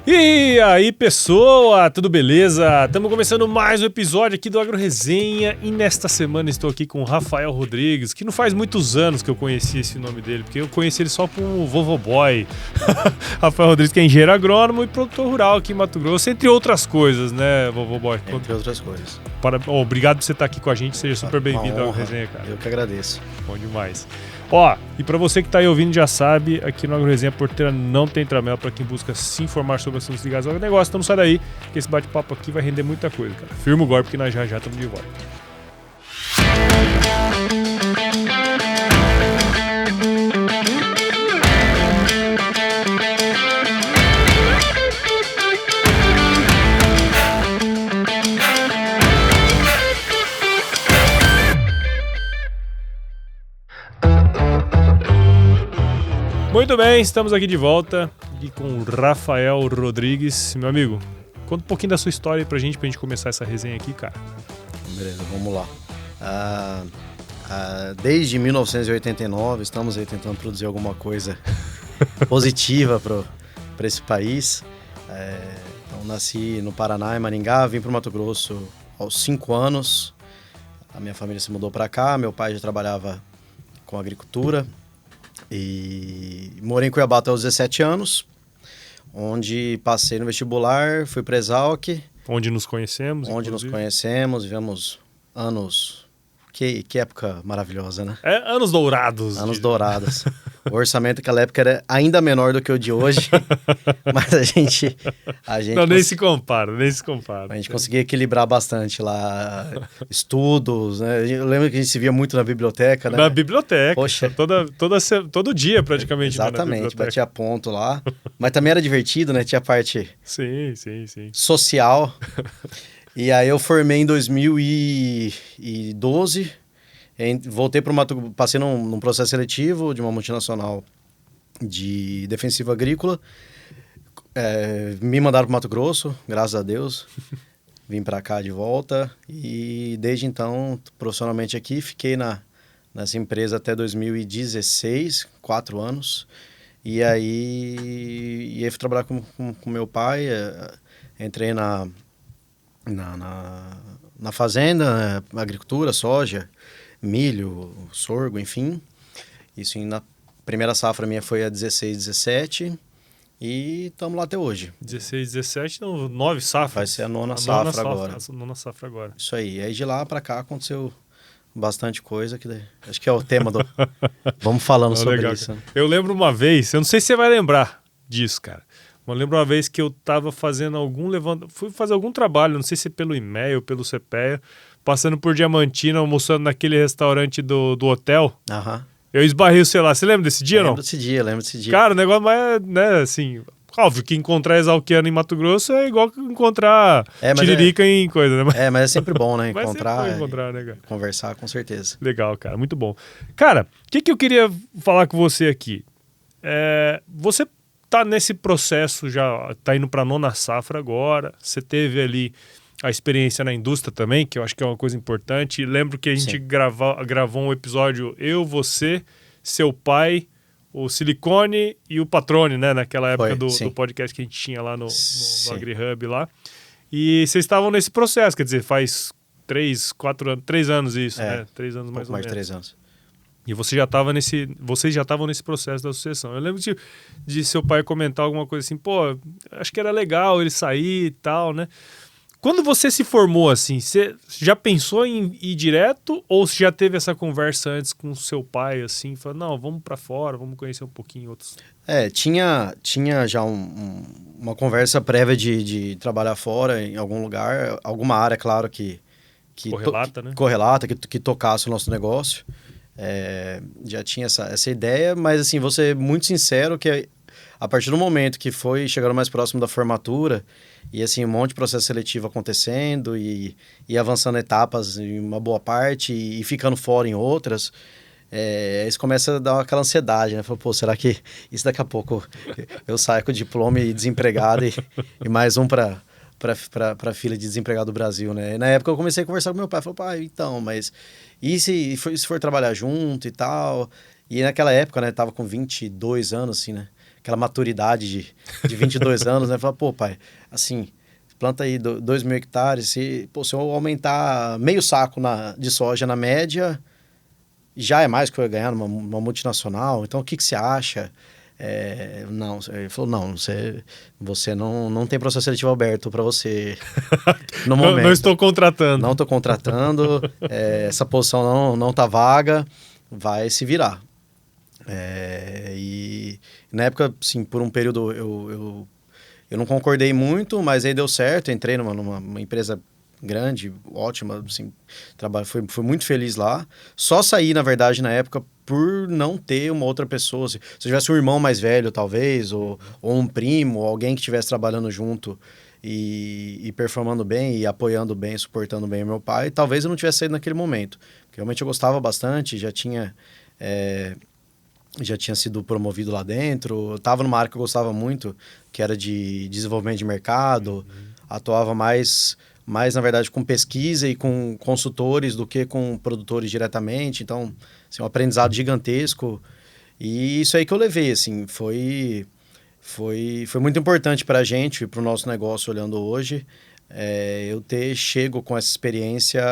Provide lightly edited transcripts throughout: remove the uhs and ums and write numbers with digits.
E aí, pessoa, tudo beleza? Estamos começando mais um episódio aqui do Agro Resenha e nesta semana estou aqui com o Rafael Rodrigues, que não faz muitos anos que eu conheci esse nome dele, porque eu conheci ele só com o Vovô Boy. Rafael Rodrigues, que é engenheiro agrônomo e produtor rural aqui em Mato Grosso, entre outras coisas, né, Vovô Boy? Entre outras coisas. Obrigado por você estar aqui com a gente, seja super bem-vindo ao Resenha, cara. Eu que agradeço. Bom demais. Ó, e pra você que tá aí ouvindo já sabe, aqui no Agro Resenha Porteira não tem tramela pra quem busca se informar sobre assuntos ligados ao negócio, então não sai daí, que esse bate-papo aqui vai render muita coisa, cara. Firma o golpe, porque nós já estamos de volta. Muito bem, estamos aqui de volta e com o Rafael Rodrigues. Meu amigo, conta um pouquinho da sua história aí pra gente começar essa resenha aqui, cara. Beleza, vamos lá. Desde 1989 estamos aí tentando produzir alguma coisa positiva para esse país. Então, nasci no Paraná, em Maringá, vim para o Mato Grosso aos 5 anos. A minha família se mudou para cá, meu pai já trabalhava com agricultura. E morei em Cuiabá até os 17 anos, onde passei no vestibular, fui para Exalc. Onde nos conhecemos. Vivemos anos... Que época maravilhosa, né? Anos dourados. Anos dourados. O orçamento naquela época era ainda menor do que o de hoje, mas a gente não, nem se compara. A gente conseguia equilibrar bastante lá, estudos, né? Eu lembro que a gente se via muito na biblioteca, né? Na biblioteca. Poxa. todo dia praticamente. Exatamente, batia ponto lá. Mas também era divertido, né? Tinha a parte sim. social. E aí eu formei em 2012, voltei para o Mato Grosso, passei num processo seletivo de uma multinacional de defensivo agrícola, me mandaram para o Mato Grosso, graças a Deus, vim para cá de volta e desde então, profissionalmente aqui, fiquei nessa empresa até 2016, 4 anos, e aí fui trabalhar com meu pai, entrei na fazenda, né? Agricultura, soja, milho, sorgo, enfim. Isso na primeira safra minha foi a 16, 17 e estamos lá até hoje. 16, 17, não, 9 safras. Vai ser a nona safra agora. A nona safra agora. Isso aí. Aí de lá para cá aconteceu bastante coisa, que acho que é o tema do... Vamos falando sobre legal, isso. Né? Eu lembro uma vez, eu não sei se você vai lembrar disso, cara. Eu lembro uma vez que eu estava fazendo fui fazer algum trabalho, não sei se pelo e-mail, pelo CPEA, passando por Diamantina, almoçando naquele restaurante do hotel. Aham. Eu esbarrei o celular. Você lembra desse dia, lembro não? Lembro desse dia. Cara, o negócio mais, né, assim... Óbvio que encontrar exalquiano em Mato Grosso é igual que encontrar tiririca em coisa, né? Mas é sempre bom, né? Encontrar, né, cara? Conversar, com certeza. Legal, cara. Muito bom. Cara, o que eu queria falar com você aqui? Você tá nesse processo, já tá indo para a nona safra agora, você teve ali a experiência na indústria também, que eu acho que é uma coisa importante. Lembro que a gente gravou um episódio, eu, você, seu pai, o Silicone e o Patrone, né? Naquela época do podcast que a gente tinha lá no AgriHub lá. E vocês estavam nesse processo, quer dizer, faz 3 anos isso, né? 3 anos mais ou menos. Mais de 3 anos. E vocês já estavam nesse processo da sucessão. Eu lembro de seu pai comentar alguma coisa assim, pô, acho que era legal ele sair e tal, né? Quando você se formou assim, você já pensou em ir direto ou você já teve essa conversa antes com seu pai, assim, falando, não, vamos para fora, vamos conhecer um pouquinho outros... Tinha já uma conversa prévia de trabalhar fora em algum lugar, alguma área, claro, que correlata, né? Correlata, que tocasse o nosso negócio. Já tinha essa ideia, mas assim, vou ser muito sincero que a partir do momento que foi chegando mais próximo da formatura e assim, um monte de processo seletivo acontecendo e avançando etapas em uma boa parte e ficando fora em outras, isso começa a dar aquela ansiedade, né? Fala, pô, será que isso daqui a pouco eu saio com o diploma e desempregado e mais um para filha de desempregado do Brasil, né? E na época eu comecei a conversar com meu pai, falei, pai, então, mas e se for trabalhar junto e tal? E naquela época, né, tava com 22 anos, assim, né? aquela maturidade de 22 anos, né? Fala, pô, pai, assim, planta aí 2.000 hectares, se eu aumentar meio saco de soja na média, já é mais que eu ia ganhar numa multinacional, então o que você acha? Não, ele falou, não, você não tem processo seletivo aberto para você no momento. Não estou contratando. Não estou contratando, essa posição não tá vaga, vai se virar. E na época, assim, por um período eu não concordei muito, mas aí deu certo, entrei numa empresa grande, ótima, assim, fui muito feliz lá. Só saí, na verdade, na época, por não ter uma outra pessoa. Se eu tivesse um irmão mais velho, talvez, ou um primo, ou alguém que estivesse trabalhando junto e performando bem, e apoiando bem, suportando bem o meu pai, talvez eu não tivesse saído naquele momento. Porque realmente eu gostava bastante, já tinha sido promovido lá dentro, estava numa área que eu gostava muito, que era de desenvolvimento de mercado, atuava mais, na verdade, com pesquisa e com consultores do que com produtores diretamente, então, assim, um aprendizado gigantesco, e isso aí que eu levei, assim, foi muito importante para a gente, para o nosso negócio, olhando hoje, eu ter chego com essa experiência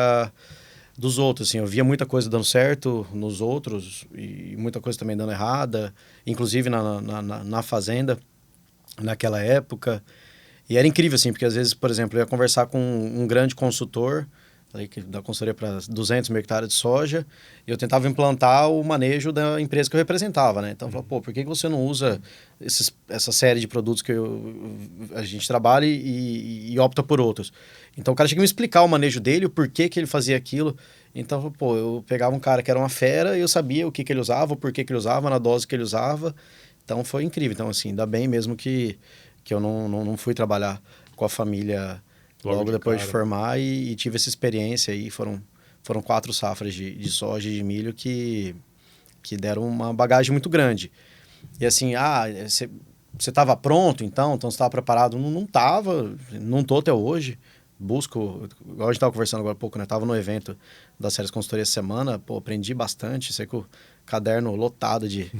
dos outros, assim, eu via muita coisa dando certo nos outros e muita coisa também dando errada, inclusive na fazenda, naquela época. E era incrível, assim, porque às vezes, por exemplo, eu ia conversar com um grande consultor, da consultoria para 200 mil hectares de soja, e eu tentava implantar o manejo da empresa que eu representava, né? Então, eu falava, pô, por que você não usa essa série de produtos que a gente trabalha e opta por outros? Então, o cara tinha que me explicar o manejo dele, o porquê que ele fazia aquilo. Então, pô, eu pegava um cara que era uma fera e eu sabia o que ele usava, o porquê que ele usava, na dose que ele usava. Então, foi incrível. Então, assim, ainda bem mesmo que eu não fui trabalhar com a família logo depois de formar e tive essa experiência aí. Foram 4 safras de soja e de milho que deram uma bagagem muito grande. E assim, você estava pronto então você estava preparado? Não estava, não estou até hoje. Busco, igual a gente estava conversando agora há pouco, né? Estava no evento da Séries Consultoria essa semana, pô, aprendi bastante, sei que o caderno lotado de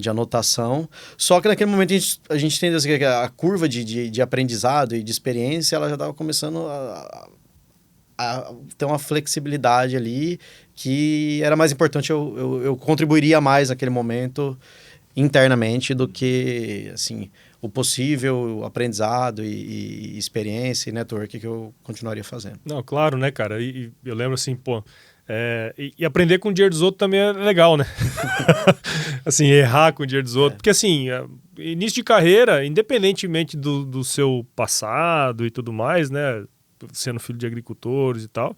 anotação. Só que naquele momento a gente tem assim, a curva de aprendizado e de experiência, ela já estava começando a ter uma flexibilidade ali que era mais importante, eu contribuiria mais naquele momento internamente do que, assim, o possível aprendizado e experiência e network que eu continuaria fazendo. Não, claro, né, cara? E eu lembro assim, pô, e aprender com o dinheiro dos outros também é legal, né? Assim, errar com o dinheiro dos outros. Porque assim, início de carreira, independentemente do seu passado e tudo mais, né? Sendo filho de agricultores e tal,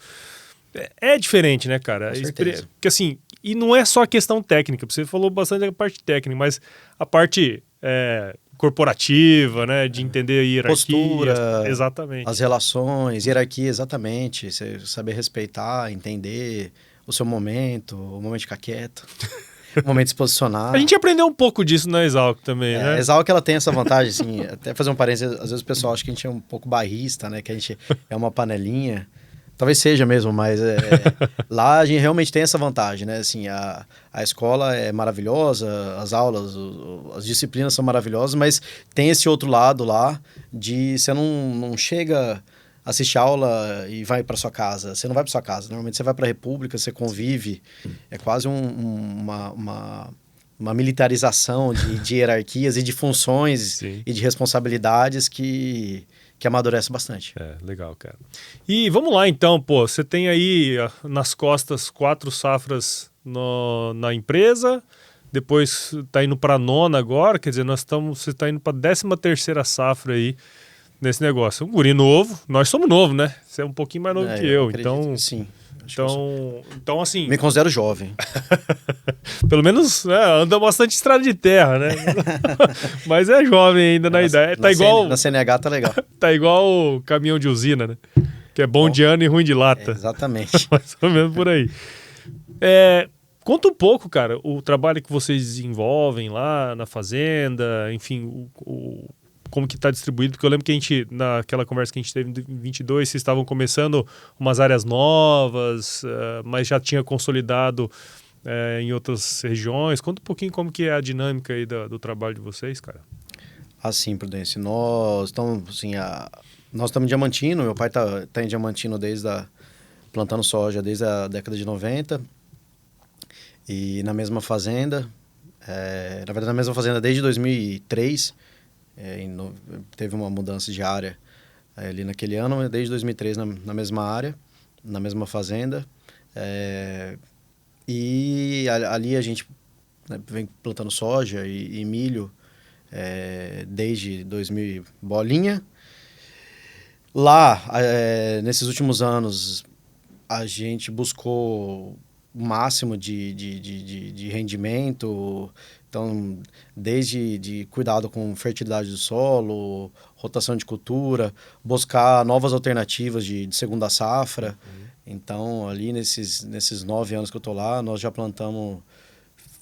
é diferente, né, cara? Com certeza. Porque assim, e não é só a questão técnica, você falou bastante da parte técnica, mas a parte corporativa, né, de entender a hierarquia. Postura, exatamente. As relações, hierarquia, exatamente. Você saber respeitar, entender o seu momento, o momento de ficar quieto, o momento de se posicionar. A gente aprendeu um pouco disso na Exalc também, né? A Exalc, ela tem essa vantagem, assim, até fazer um parênteses, às vezes o pessoal acha que a gente é um pouco bairrista, né, que a gente é uma panelinha. Talvez seja mesmo, mas lá a gente realmente tem essa vantagem, né? Assim, a escola é maravilhosa, as aulas, as disciplinas são maravilhosas, mas tem esse outro lado lá de você não chega, assiste aula e vai para sua casa. Você não vai para sua casa. Normalmente você vai para a República, você convive. É quase uma militarização de hierarquias e de funções Sim. e de responsabilidades que amadurece bastante. Legal, cara. E vamos lá então, pô, você tem aí nas costas 4 safras na empresa, depois tá indo para 9ª agora, quer dizer, você tá indo para 13ª safra aí nesse negócio. Um guri novo, nós somos novos, né? Você é um pouquinho mais novo que eu, então... Que sim. Então, assim... Me considero jovem. Pelo menos anda bastante estrada de terra, né? Mas é jovem ainda na idade. Tá igual... Na CNH tá legal. Tá igual o caminhão de usina, né? Que é bom de ano e ruim de lata. Exatamente. Mais ou menos por aí. Conta um pouco, cara, o trabalho que vocês desenvolvem lá na fazenda, enfim, como que está distribuído, porque eu lembro que naquela conversa que a gente teve em 22, vocês estavam começando umas áreas novas, mas já tinha consolidado em outras regiões. Conta um pouquinho como que é a dinâmica aí do trabalho de vocês, cara. Assim, Prudêncio, nós estamos, assim, nós estamos em Diamantino, meu pai tá em Diamantino plantando soja desde a década de 90 e na mesma fazenda, na verdade na mesma fazenda desde 2003, teve uma mudança de área ali naquele ano, mas desde 2003 na mesma área, na mesma fazenda, e ali a gente, né, vem plantando soja e milho desde 2000 bolinha. Lá, nesses últimos anos, a gente buscou o máximo de rendimento, então, desde de cuidado com fertilidade do solo, rotação de cultura, buscar novas alternativas de segunda safra. Então, ali nesses 9 anos que eu estou lá, nós já plantamos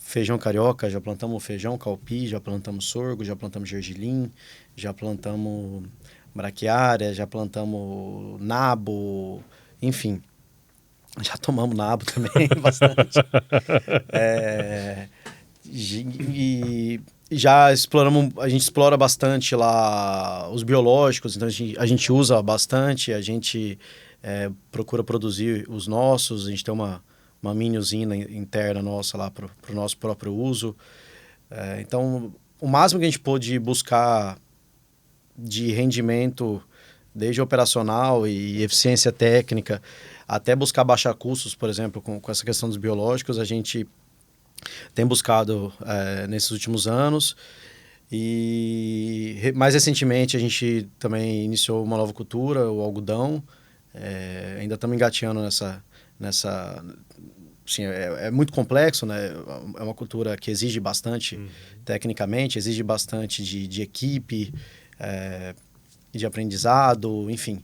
feijão carioca, já plantamos feijão calpi, já plantamos sorgo, já plantamos gergelim, já plantamos braquiária, já plantamos nabo, enfim. Já tomamos nabo também, bastante. E já exploramos, a gente explora bastante lá os biológicos, então a gente usa bastante, a gente procura produzir os nossos, a gente tem uma mini usina interna nossa lá para o nosso próprio uso. Então, o máximo que a gente pôde buscar de rendimento, desde operacional e eficiência técnica, até buscar baixar custos, por exemplo, com essa questão dos biológicos, a gente tem buscado nesses últimos anos. E mais recentemente a gente também iniciou uma nova cultura, o algodão. Ainda estamos engateando nessa assim, é muito complexo, né? É uma cultura que exige bastante tecnicamente, exige bastante de equipe, de aprendizado, enfim.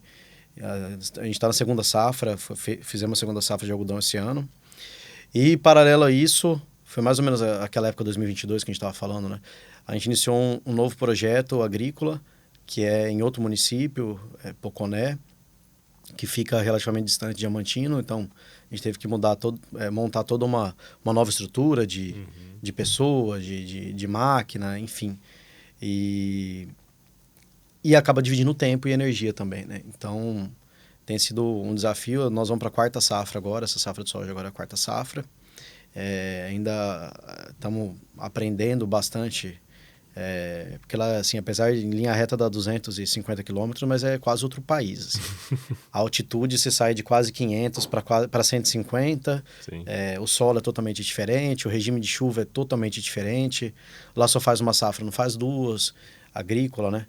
A gente está na segunda safra, fizemos a segunda safra de algodão esse ano. E, paralelo a isso, foi mais ou menos aquela época, 2022, que a gente estava falando, né? A gente iniciou um novo projeto agrícola, que é em outro município, Poconé, que fica relativamente distante de Diamantino. Então, a gente teve que montar toda uma nova estrutura de pessoas, de máquina, enfim. E acaba dividindo tempo e energia também, né? Então, tem sido um desafio. Nós vamos para a quarta safra agora, essa safra de soja agora é a quarta safra. Ainda estamos aprendendo bastante, porque lá, assim, apesar de em linha reta dá 250 quilômetros, mas é quase outro país. Assim. A altitude você sai de quase 500 para 150, o solo é totalmente diferente, o regime de chuva é totalmente diferente. Lá só faz uma safra, não faz duas, agrícola, né?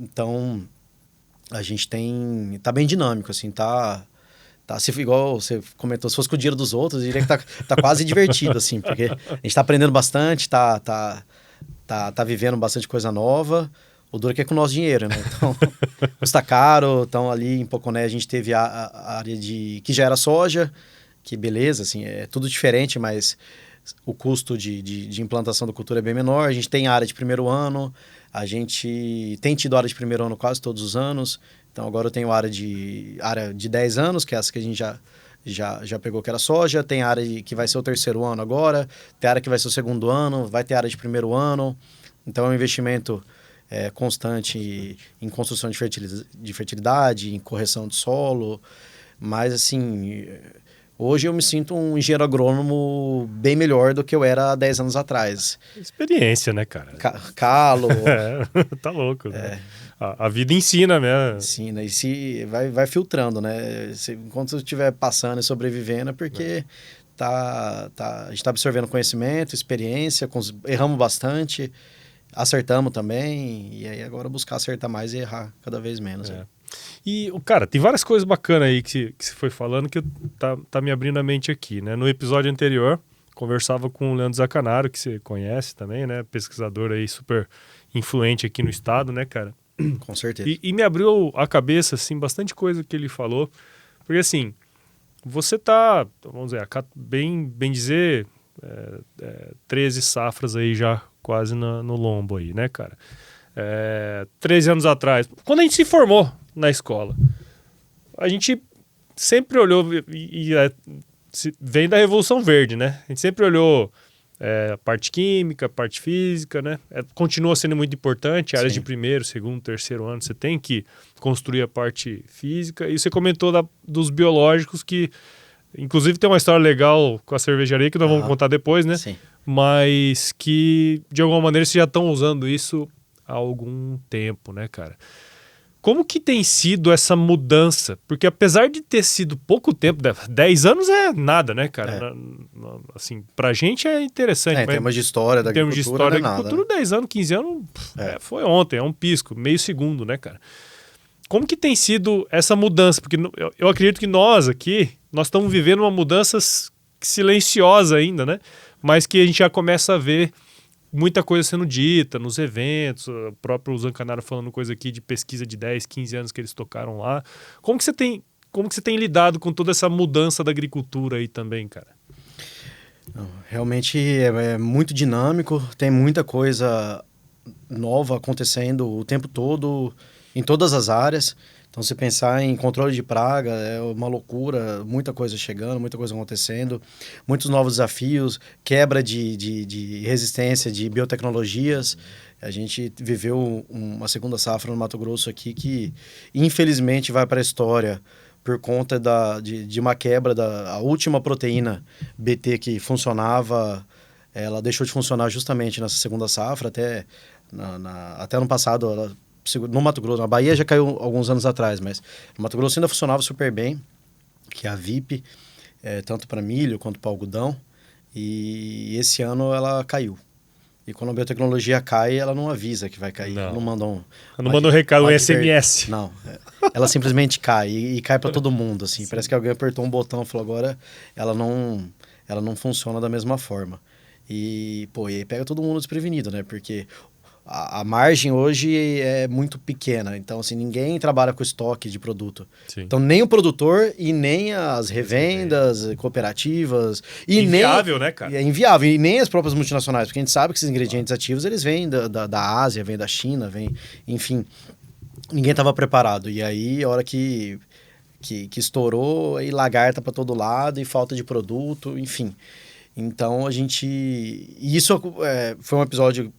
Então, a gente tá bem dinâmico, assim, igual você comentou, se fosse com o dinheiro dos outros, eu diria que tá quase divertido, assim, porque a gente tá aprendendo bastante, tá vivendo bastante coisa nova. O duro é que é com o nosso dinheiro, né? Então, custa caro. Então, ali em Poconé, a gente teve a área que já era soja, que beleza, assim, é tudo diferente, mas o custo de implantação da cultura é bem menor. A gente tem área de primeiro ano, a gente tem tido área de primeiro ano quase todos os anos. Então, agora eu tenho área de 10 anos, que é essa que a gente já pegou, que era soja. Tem área que vai ser o terceiro ano agora, tem área que vai ser o segundo ano, vai ter área de primeiro ano. Então, é um investimento constante em construção de fertilidade, em correção de solo. Mas, assim, hoje eu me sinto um engenheiro agrônomo bem melhor do que eu era há 10 anos atrás. Experiência, né, cara? Calo. Tá louco, né? A vida ensina mesmo. Ensina, e vai filtrando, né? Enquanto você estiver passando e sobrevivendo, é porque a gente está absorvendo conhecimento, experiência, erramos bastante, acertamos também, e aí agora buscar acertar mais e errar cada vez menos. E, cara, tem várias coisas bacanas aí que você foi falando que tá me abrindo a mente aqui, né? No episódio anterior, conversava com o Leandro Zaccanaro, que você conhece também, né? Pesquisador aí super influente aqui no estado, né, cara? Com certeza. E me abriu a cabeça, assim, bastante coisa que ele falou. Porque, assim, você tá, vamos dizer, bem dizer, 13 safras aí já quase no lombo aí, né, cara? 13 anos atrás, quando a gente se formou na escola, a gente sempre olhou, vem da Revolução Verde, né? A gente sempre olhou a parte química, a parte física, né? Continua sendo muito importante, áreas de primeiro, segundo, terceiro ano, você tem que construir a parte física. E você comentou dos biológicos que, inclusive, tem uma história legal com a cervejaria que nós vamos contar depois, né? Sim. Mas que, de alguma maneira, vocês já estão usando isso há algum tempo, né, cara? Como que tem sido essa mudança? Porque apesar de ter sido pouco tempo, 10 anos é nada, né, cara? Assim, pra gente é interessante. Em termos de história da agricultura, em termos de história da agricultura, nada, né? 10 anos, 15 anos, foi ontem, é um pisco, meio segundo, né, cara? Como que tem sido essa mudança? Porque eu acredito que nós aqui, nós estamos vivendo uma mudança silenciosa ainda, né? Mas que a gente já começa a ver muita coisa sendo dita nos eventos, o próprio Zancanaro falando coisa aqui de pesquisa de 10, 15 anos que eles tocaram lá. Como que você tem lidado com toda essa mudança da agricultura aí também, cara? Realmente é muito dinâmico, tem muita coisa nova acontecendo o tempo todo, em todas as áreas. Então, se pensar em controle de praga, é uma loucura, muita coisa chegando, muita coisa acontecendo, muitos novos desafios, quebra de resistência de biotecnologias. A gente viveu uma segunda safra no Mato Grosso aqui que, infelizmente, vai para a história por conta de uma quebra a última proteína BT que funcionava, ela deixou de funcionar justamente nessa segunda safra, até ano passado, no Mato Grosso, na Bahia já caiu alguns anos atrás, mas no Mato Grosso ainda funcionava super bem, que é a VIP, tanto para milho quanto para algodão, e esse ano ela caiu. E quando a biotecnologia cai, ela não avisa que vai cair. Não. Ela não manda um recado, um SMS. Não. Ela simplesmente cai e cai para todo mundo, assim. Sim. Parece que alguém apertou um botão e falou, agora ela não funciona da mesma forma. E aí pega todo mundo desprevenido, né? Porque a margem hoje é muito pequena. Então, assim, ninguém trabalha com estoque de produto. Sim. Então, nem o produtor e nem as revendas, cooperativas... Inviável, né, cara? É inviável. E nem as próprias multinacionais. Porque a gente sabe que esses ingredientes ativos, eles vêm da Ásia, vêm da China, enfim, ninguém estava preparado. E aí, a hora que estourou, aí lagarta para todo lado e falta de produto, enfim. Então, isso foi um episódio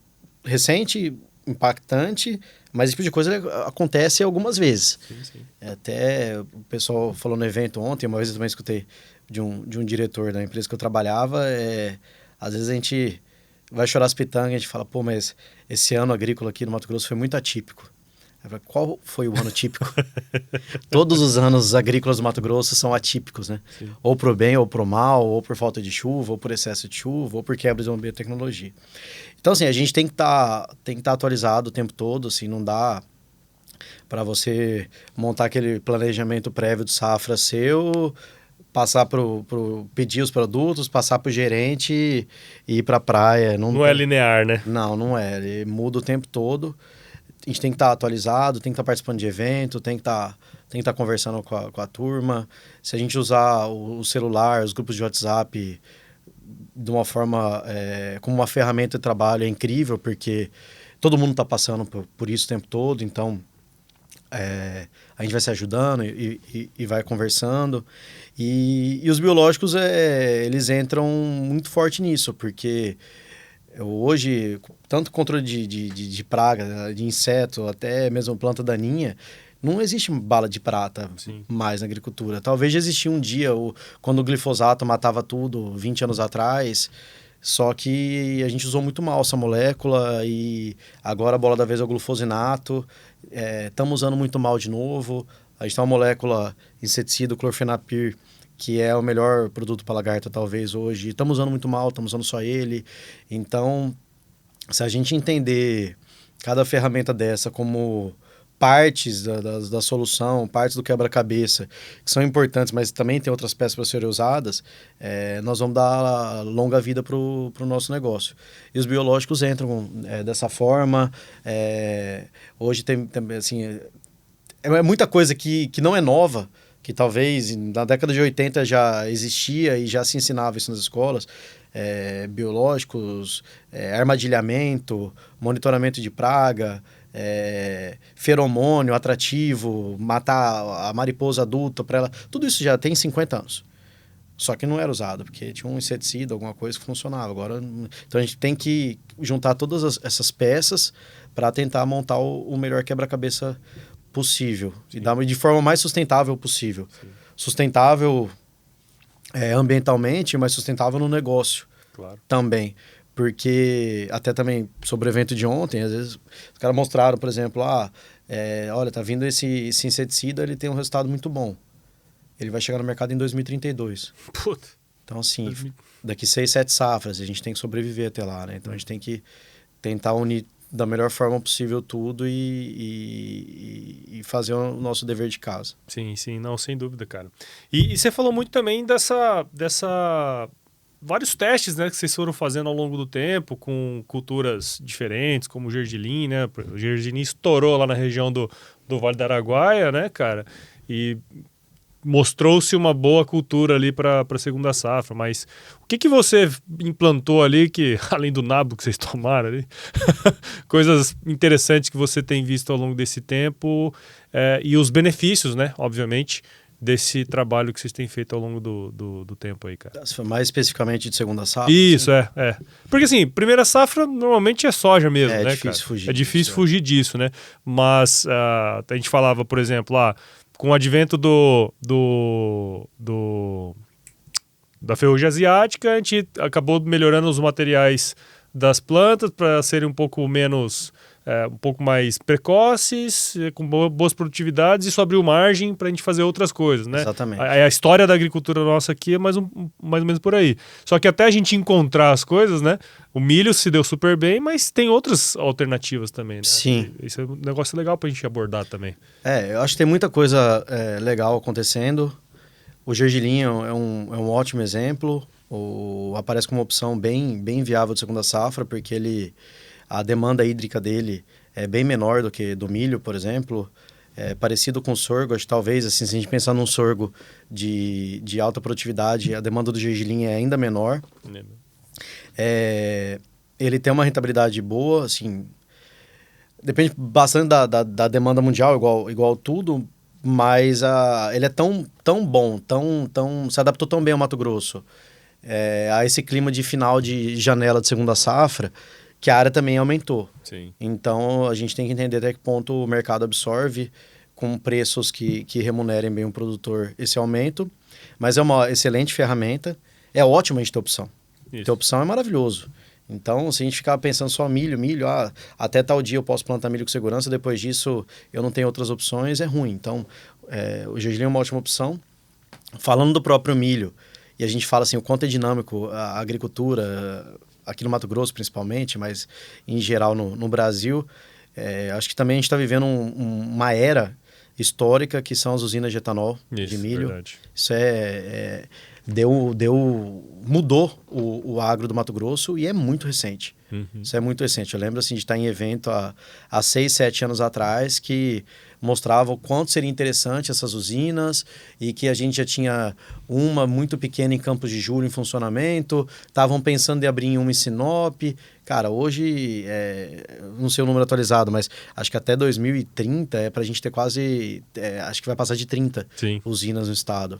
recente, impactante, mas esse tipo de coisa acontece algumas vezes. Sim. Até o pessoal falou no evento ontem, uma vez eu também escutei de um diretor da empresa que eu trabalhava, às vezes a gente vai chorar as pitangas, a gente fala, mas esse ano agrícola aqui no Mato Grosso foi muito atípico. Qual foi o ano típico? Todos os anos agrícolas do Mato Grosso são atípicos, né? Sim. Ou pro bem, ou pro mal, ou por falta de chuva, ou por excesso de chuva, ou por quebra de uma biotecnologia. Então, assim, a gente tem que tá atualizado o tempo todo, assim, não dá para montar aquele planejamento prévio de safra seu, passar pedir os produtos, passar pro gerente e ir pra praia. Não é linear, né? Não é. Ele muda o tempo todo. A gente tem que estar atualizado, tem que estar participando de evento, tem que estar conversando com a turma. Se a gente usar o celular, os grupos de WhatsApp de uma forma, como uma ferramenta de trabalho, é incrível, porque todo mundo está passando por isso o tempo todo, então a gente vai se ajudando e vai conversando. E os biológicos, eles entram muito forte nisso, porque hoje, tanto controle de praga, de inseto, até mesmo planta daninha, não existe bala de prata mais na agricultura. Talvez já existia um dia, quando o glifosato matava tudo, 20 anos atrás, só que a gente usou muito mal essa molécula e agora a bola da vez é o glufosinato. Estamos usando muito mal de novo. A gente tem uma molécula inseticida, o clorfenapir, que é o melhor produto para lagarta, talvez, hoje. Estamos usando muito mal, estamos usando só ele. Então, se a gente entender cada ferramenta dessa como partes da solução, partes do quebra-cabeça, que são importantes, mas também tem outras peças para serem usadas, nós vamos dar longa vida para o nosso negócio. E os biológicos entram dessa forma. Hoje tem assim, muita coisa que não é nova, que talvez na década de 80 já existia e já se ensinava isso nas escolas, biológicos, armadilhamento, monitoramento de praga, feromônio, atrativo, matar a mariposa adulta para ela. Tudo isso já tem 50 anos. Só que não era usado, porque tinha um inseticida, alguma coisa que funcionava. Agora, então a gente tem que juntar todas essas peças para tentar montar o melhor quebra-cabeça possível. E dar de forma mais sustentável possível. Sim. Sustentável ambientalmente, mas sustentável no negócio. Claro. Também. Porque, até também sobre o evento de ontem, às vezes os caras mostraram, por exemplo, olha, tá vindo esse inseticida, ele tem um resultado muito bom. Ele vai chegar no mercado em 2032. Puta. Então, assim, daqui 6, 7 safras, a gente tem que sobreviver até lá, né? Então, a gente tem que tentar unir da melhor forma possível tudo e fazer o nosso dever de casa. Sim, sim, não, sem dúvida, cara. E você falou muito também dessa vários testes, né, que vocês foram fazendo ao longo do tempo com culturas diferentes, como o gergelim, né? O gergelim estourou lá na região do Vale do Araguaia, né, cara? E mostrou-se uma boa cultura ali para a segunda safra, mas o que você implantou ali que, além do nabo que vocês tomaram ali, coisas interessantes que você tem visto ao longo desse tempo e os benefícios, né, obviamente, desse trabalho que vocês têm feito ao longo do tempo aí, cara? Mais especificamente de segunda safra? Isso, assim? Porque assim, primeira safra normalmente é soja mesmo, né, difícil cara? fugir é difícil disso, fugir disso, né? Mas a gente falava, por exemplo, com o advento da ferrugem asiática, a gente acabou melhorando os materiais das plantas para serem um pouco mais precoces, com boas produtividades, e isso abriu margem para a gente fazer outras coisas, né? Exatamente. A história da agricultura nossa aqui é mais ou menos por aí. Só que até a gente encontrar as coisas, né? O milho se deu super bem, mas tem outras alternativas também, né? Sim. Isso é um negócio legal para a gente abordar também. Eu acho que tem muita coisa legal acontecendo. O gergelim é um ótimo exemplo. Aparece como uma opção bem, bem viável de segunda safra, porque a demanda hídrica dele é bem menor do que do milho, por exemplo. É parecido com o sorgo. Acho que talvez, assim, se a gente pensar num sorgo de alta produtividade, a demanda do gergelim é ainda menor. Ele tem uma rentabilidade boa, assim, depende bastante da demanda mundial, igual tudo, mas ele é tão bom, se adaptou tão bem ao Mato Grosso, a esse clima de final de janela de segunda safra, que a área também aumentou. Sim. Então, a gente tem que entender até que ponto o mercado absorve com preços que remunerem bem o produtor esse aumento, mas é uma excelente ferramenta, é ótimo a gente ter opção. Isso. Ter opção é maravilhoso. Então, se a gente ficar pensando só milho, até tal dia eu posso plantar milho com segurança, depois disso eu não tenho outras opções, é ruim. Então, o gergelim é uma ótima opção. Falando do próprio milho, e a gente fala assim, o quanto é dinâmico a agricultura, aqui no Mato Grosso principalmente, mas em geral no Brasil, acho que também a gente está vivendo uma era histórica que são as usinas de etanol de milho. Verdade. Isso mudou o agro do Mato Grosso e é muito recente. Uhum. Isso é muito recente. Eu lembro assim, de estar em evento há 6, 7 anos atrás que mostrava o quanto seria interessante essas usinas e que a gente já tinha uma muito pequena em Campos de Júlio em funcionamento, estavam pensando em abrir em uma em Sinop. Cara, hoje, não sei o número atualizado, mas acho que até 2030 é para a gente ter quase, acho que vai passar de 30 Sim. usinas no estado.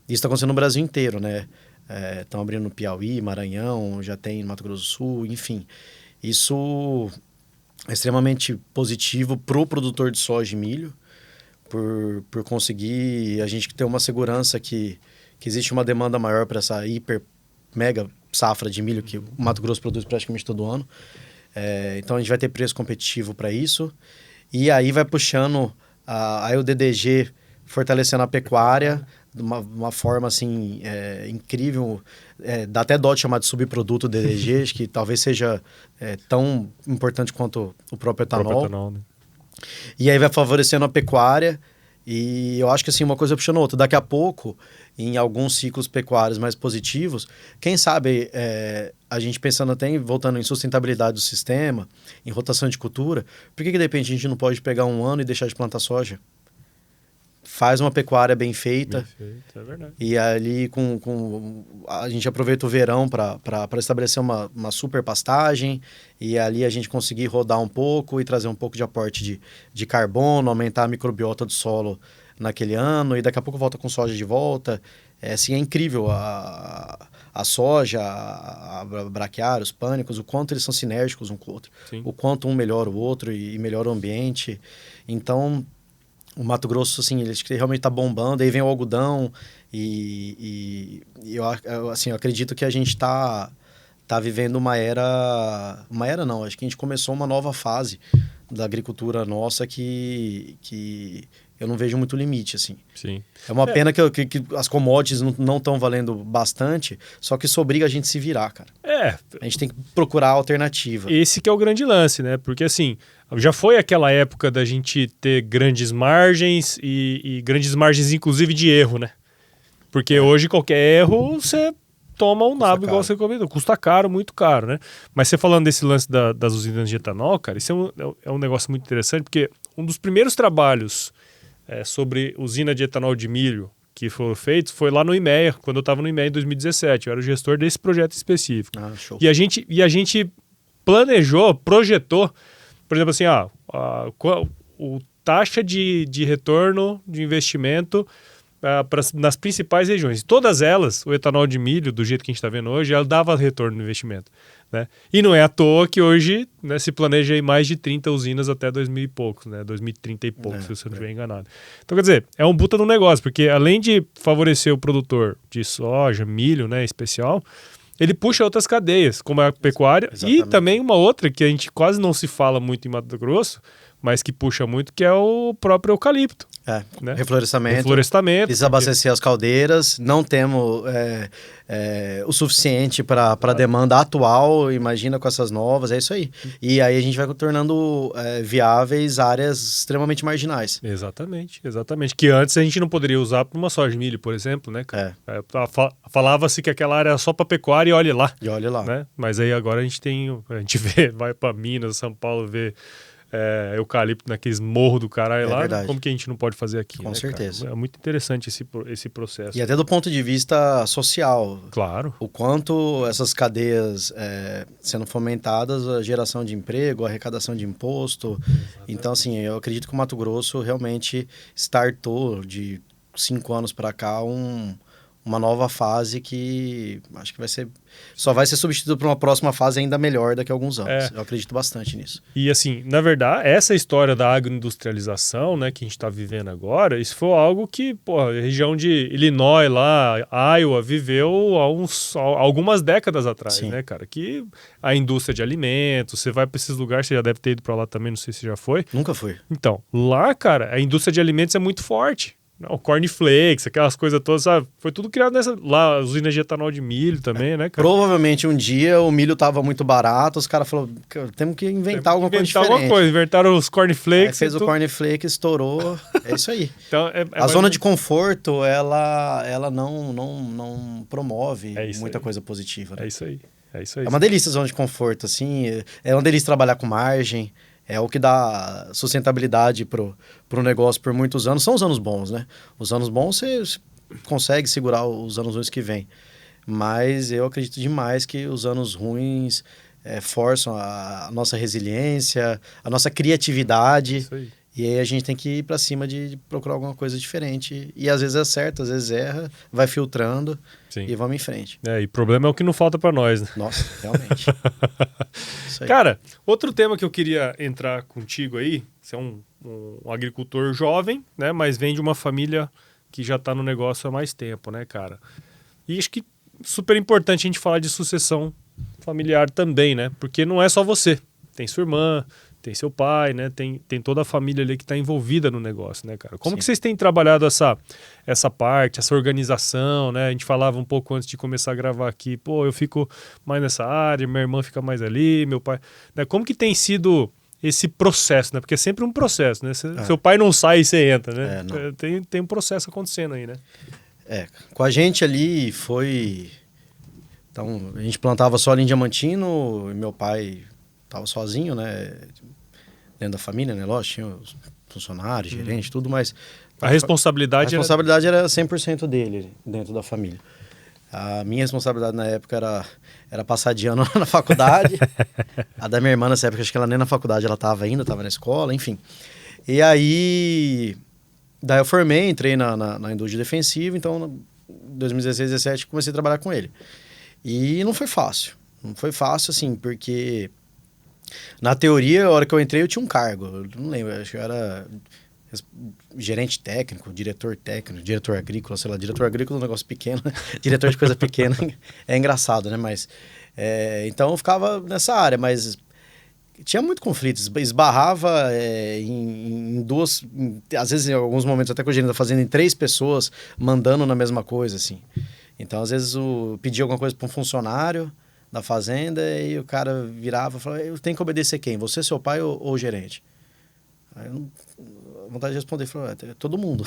Isso está acontecendo no Brasil inteiro, né? Estão abrindo no Piauí, Maranhão, já tem no Mato Grosso do Sul, enfim. Isso é extremamente positivo para o produtor de soja e milho, por conseguir a gente ter uma segurança que existe uma demanda maior para essa mega safra de milho que o Mato Grosso produz praticamente todo ano. Então a gente vai ter preço competitivo para isso. E aí vai puxando aí o DDG fortalecendo a pecuária de uma forma assim incrível. Dá até dó de chamar de subproduto DDG, acho que talvez seja tão importante quanto o próprio etanol. Né? E aí vai favorecendo a pecuária. E eu acho que assim, uma coisa puxando a outra. Daqui a pouco, em alguns ciclos pecuários mais positivos, quem sabe a gente pensando até voltando em sustentabilidade do sistema, em rotação de cultura, por que de repente a gente não pode pegar um ano e deixar de plantar soja? Faz uma pecuária bem feita. É verdade. E ali a gente aproveita o verão para estabelecer uma super pastagem, e ali a gente conseguir rodar um pouco e trazer um pouco de aporte de carbono, aumentar a microbiota do solo naquele ano, e daqui a pouco volta com soja de volta. assim, é incrível a soja, a braquiária, os pânicos, o quanto eles são sinérgicos um com o outro. Sim. O quanto um melhora o outro e melhora o ambiente. Então, o Mato Grosso, assim, ele realmente está bombando. Aí vem o algodão assim, eu acredito que a gente está vivendo uma era... Uma era não, acho que a gente começou uma nova fase da agricultura nossa que eu não vejo muito limite, assim. Sim. É uma pena que as commodities não estão valendo bastante, só que isso obriga a gente a se virar, cara. A gente tem que procurar alternativa. Esse que é o grande lance, né? Porque assim, já foi aquela época da gente ter grandes margens e grandes margens inclusive de erro, né? Porque hoje qualquer erro você toma um nabo, igual você comentou. Custa caro, muito caro, né? Mas você falando desse lance das usinas de etanol, cara, isso é um negócio muito interessante, porque um dos primeiros trabalhos sobre usina de etanol de milho que foram feitos foi lá no IMEA, quando eu estava no IMEA em 2017. Eu era o gestor desse projeto específico. Show. E a gente projetou, por exemplo, assim, o taxa de retorno de investimento nas principais regiões. Todas elas, o etanol de milho, do jeito que a gente está vendo hoje, ela dava retorno no investimento. Né? E não é à toa que hoje, né, se planeja aí mais de 30 usinas até 2000 e poucos, né? 2030 e poucos, se eu não estiver enganado. Então, quer dizer, é um puta no negócio, porque além de favorecer o produtor de soja, milho, né, especial, ele puxa outras cadeias, como a pecuária. Exatamente. E também uma outra que a gente quase não se fala muito em Mato Grosso, mas que puxa muito, que é o próprio eucalipto. Né? Reflorestamento. Precisa abastecer as caldeiras. Não temos o suficiente para a demanda atual. Imagina com essas novas. É isso aí. E aí a gente vai tornando viáveis áreas extremamente marginais. Exatamente. Que antes a gente não poderia usar para uma soja de milho, por exemplo, né, cara? Falava-se que aquela área era só para pecuária e olhe lá. Né? Mas aí agora a gente vê, vai para Minas, São Paulo, vê eucalipto naqueles morros do caralho lá, verdade. Como que a gente não pode fazer aqui? Com certeza. Cara? É muito interessante esse processo. E até do ponto de vista social. Claro. O quanto essas cadeias sendo fomentadas, a geração de emprego, a arrecadação de imposto. Exatamente. Então, assim, eu acredito que o Mato Grosso realmente startou de 5 anos para cá uma nova fase que acho que só vai ser substituído por uma próxima fase ainda melhor daqui a alguns anos. Eu acredito bastante nisso. E assim, na verdade, essa história da agroindustrialização, né, que a gente está vivendo agora, isso foi algo que, a região de Illinois lá, Iowa, viveu há algumas décadas atrás, né, cara? Que a indústria de alimentos, você vai para esses lugares, você já deve ter ido para lá também, não sei se já foi. Nunca fui. Então, lá, cara, a indústria de alimentos é muito forte. O cornflakes, aquelas coisas todas, sabe? Foi tudo criado lá, as usinas de etanol de milho também, né, cara? Provavelmente um dia o milho tava muito barato, os caras falaram, temos que inventar alguma coisa diferente. Inventaram os cornflakes. Fez o cornflake, estourou, é isso aí. Então, a zona de conforto, ela não promove muita coisa positiva. Né? É isso aí. É uma delícia a zona de conforto, assim, é uma delícia trabalhar com margem. É o que dá sustentabilidade pro negócio por muitos anos. São os anos bons, né? Os anos bons você consegue segurar os anos ruins que vêm. Mas eu acredito demais que os anos ruins forçam a nossa resiliência, a nossa criatividade. Isso aí. E aí a gente tem que ir para cima de procurar alguma coisa diferente. E às vezes acerta, às vezes erra, vai filtrando. Sim. E vamos em frente. E o problema é o que não falta para nós, né? Nossa, realmente. Isso aí. Cara, outro tema que eu queria entrar contigo aí, você é um agricultor jovem, né? Mas vem de uma família que já está no negócio há mais tempo, né, cara? E acho que super importante a gente falar de sucessão familiar também, né? Porque não é só você. Tem sua irmã, tem seu pai, né? Tem toda a família ali que está envolvida no negócio, né, cara? Como que vocês têm trabalhado essa parte, essa organização, né? A gente falava um pouco antes de começar a gravar aqui, eu fico mais nessa área, minha irmã fica mais ali, meu pai... Né? Como que tem sido esse processo, né? Porque é sempre um processo, né? Seu pai não sai e você entra, né? Tem um processo acontecendo aí, né? Com a gente ali foi... Então, a gente plantava só ali em Diamantino e meu pai... Tava sozinho, né? Dentro da família, né? Lógico, tinha os funcionários, gerente, tudo, mas... A responsabilidade era 100% dele dentro da família. A minha responsabilidade na época era passar de ano na faculdade. A da minha irmã nessa época, acho que ela nem na faculdade ela estava ainda, estava na escola, enfim. E aí... Daí eu formei, entrei na indústria defensiva, então 2016, 2017, comecei a trabalhar com ele. E não foi fácil. Não foi fácil, assim, porque na teoria, a hora que eu entrei, eu tinha um cargo. Eu não lembro, acho que eu era gerente técnico, diretor agrícola, sei lá. Diretor agrícola é um negócio pequeno, diretor de coisa pequena é engraçado, né? Mas, então eu ficava nessa área, mas tinha muito conflito, esbarrava em duas, às vezes em alguns momentos até com o gerente da fazenda, em 3 pessoas mandando na mesma coisa, assim. Então, às vezes, eu pedia alguma coisa para um funcionário da fazenda e o cara virava e falava, eu tenho que obedecer quem? Você, seu pai ou o gerente? Aí eu, a vontade de responder, falou, todo mundo.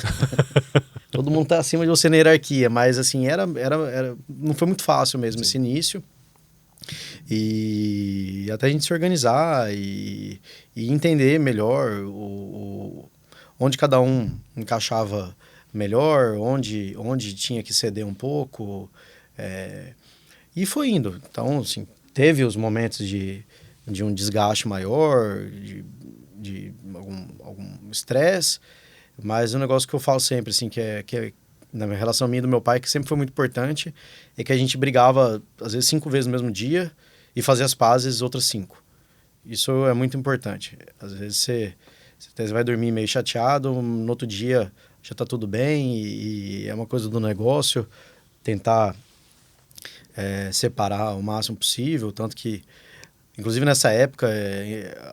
Todo mundo tá acima de você na hierarquia, mas assim, não foi muito fácil mesmo esse início. E até a gente se organizar e entender melhor onde cada um encaixava melhor, onde tinha que ceder um pouco. E foi indo. Então, assim, teve os momentos de um desgaste maior, de algum estresse, mas um negócio que eu falo sempre, assim, que é na relação minha e do meu pai, que sempre foi muito importante, é que a gente brigava, às vezes, 5 vezes no mesmo dia e fazia as pazes outras 5. Isso é muito importante. Às vezes você vai dormir meio chateado, no outro dia já está tudo bem e é uma coisa do negócio, tentar separar o máximo possível, tanto que, inclusive nessa época,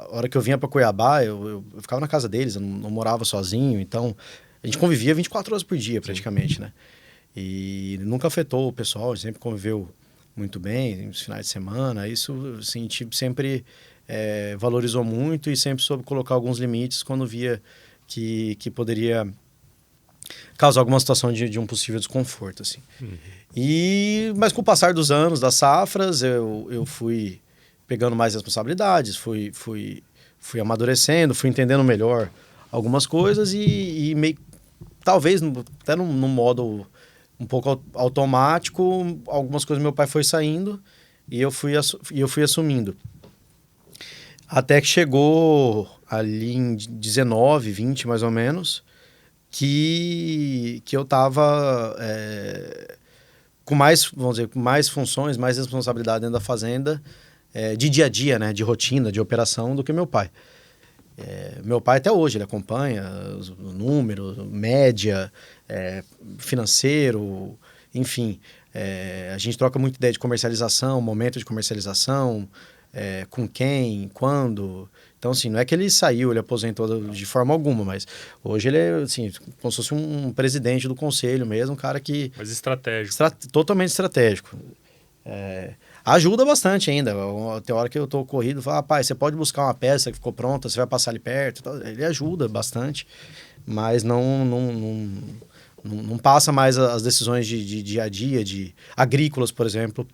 a hora que eu vinha para Cuiabá, eu ficava na casa deles, eu não morava sozinho, então a gente convivia 24 horas por dia praticamente, né? E nunca afetou o pessoal, a gente sempre conviveu muito bem, nos finais de semana, isso assim, a gente sempre valorizou muito e sempre soube colocar alguns limites quando via que poderia causar alguma situação de um possível desconforto, assim. Mas com o passar dos anos, das safras, eu fui pegando mais responsabilidades, fui amadurecendo, fui entendendo melhor algumas coisas e meio, talvez até num modo um pouco automático, algumas coisas meu pai foi saindo e eu fui assumindo. Até que chegou ali em 19, 20 mais ou menos, que eu estava com mais, vamos dizer, com mais funções, mais responsabilidade dentro da fazenda, de dia a dia, né, de rotina, de operação, do que meu pai. Meu pai até hoje, ele acompanha os números, média, financeiro, enfim. A gente troca muita ideia de comercialização, momento de comercialização, com quem, quando. Então, assim, não é que ele saiu, ele aposentou de forma alguma, mas hoje ele é, assim, como se fosse um presidente do conselho mesmo, um cara que... Mas estratégico. Totalmente estratégico. Ajuda bastante ainda. Tem hora que eu tô corrido, falo, pai, você pode buscar uma peça que ficou pronta, você vai passar ali perto. Ele ajuda bastante, mas não passa mais as decisões de dia a dia, de agrícolas, por exemplo,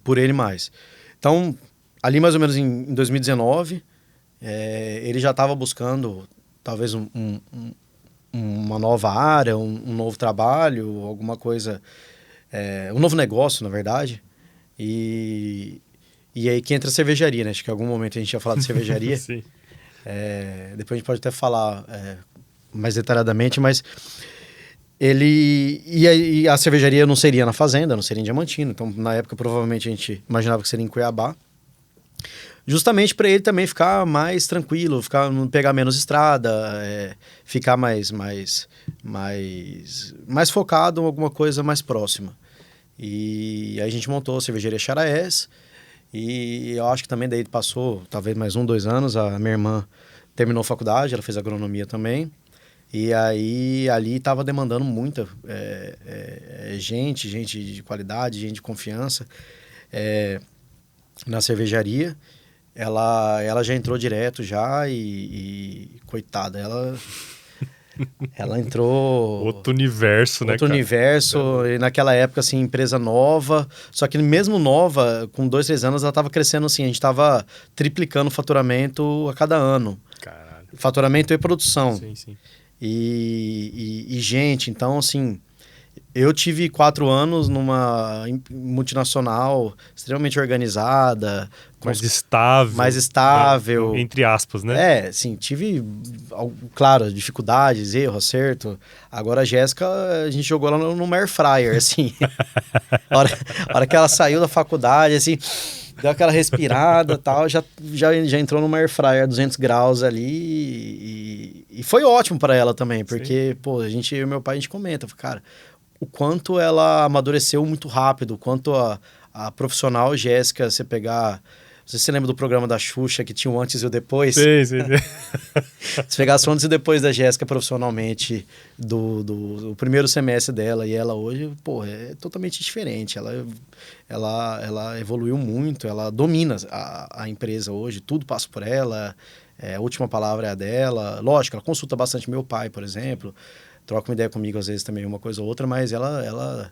por ele mais. Então, ali mais ou menos em 2019, ele já estava buscando talvez uma nova área, um novo trabalho, alguma coisa, um novo negócio, na verdade. E aí que entra a cervejaria, né? Acho que em algum momento a gente ia falar de cervejaria. Sim. Depois a gente pode até falar mais detalhadamente, mas ele... E a cervejaria não seria na fazenda, não seria em Diamantino. Então, na época, provavelmente a gente imaginava que seria em Cuiabá. Justamente para ele também ficar mais tranquilo, não pegar menos estrada, ficar mais focado em alguma coisa mais próxima. E aí a gente montou a cervejaria Charaés, e eu acho que também daí passou talvez mais 1, 2 anos, a minha irmã terminou a faculdade, ela fez agronomia também, e aí ali estava demandando muita gente de qualidade, gente de confiança na cervejaria. Ela já entrou direto já e coitada, ela entrou... Outro universo, né, Outro universo, e naquela época, assim, empresa nova, só que mesmo nova, com 2, 3 anos, ela estava crescendo, assim, a gente estava triplicando o faturamento a cada ano. Caralho. Faturamento e produção. Sim, sim. E gente, então, assim, eu tive 4 anos numa multinacional extremamente organizada, mais estável, entre aspas, né? Sim, tive, claro, dificuldades, erro, acerto. Agora a Jéssica, a gente jogou ela no air fryer, assim. a hora que ela saiu da faculdade, assim, deu aquela respirada e tal, já entrou no air fryer 200 graus ali e foi ótimo para ela também, porque, pô, eu e meu pai, a gente comenta, cara, o quanto ela amadureceu muito rápido, o quanto a profissional Jéssica, você pegar... Não sei se você lembra do programa da Xuxa, que tinha o antes e o depois. Sim. Se pegasse o antes e depois da Jéssica profissionalmente, do primeiro semestre dela e ela hoje, pô, é totalmente diferente. Ela evoluiu muito, ela domina a empresa hoje, tudo passa por ela, a última palavra é a dela. Lógico, ela consulta bastante meu pai, por exemplo, troca uma ideia comigo às vezes também, uma coisa ou outra, mas ela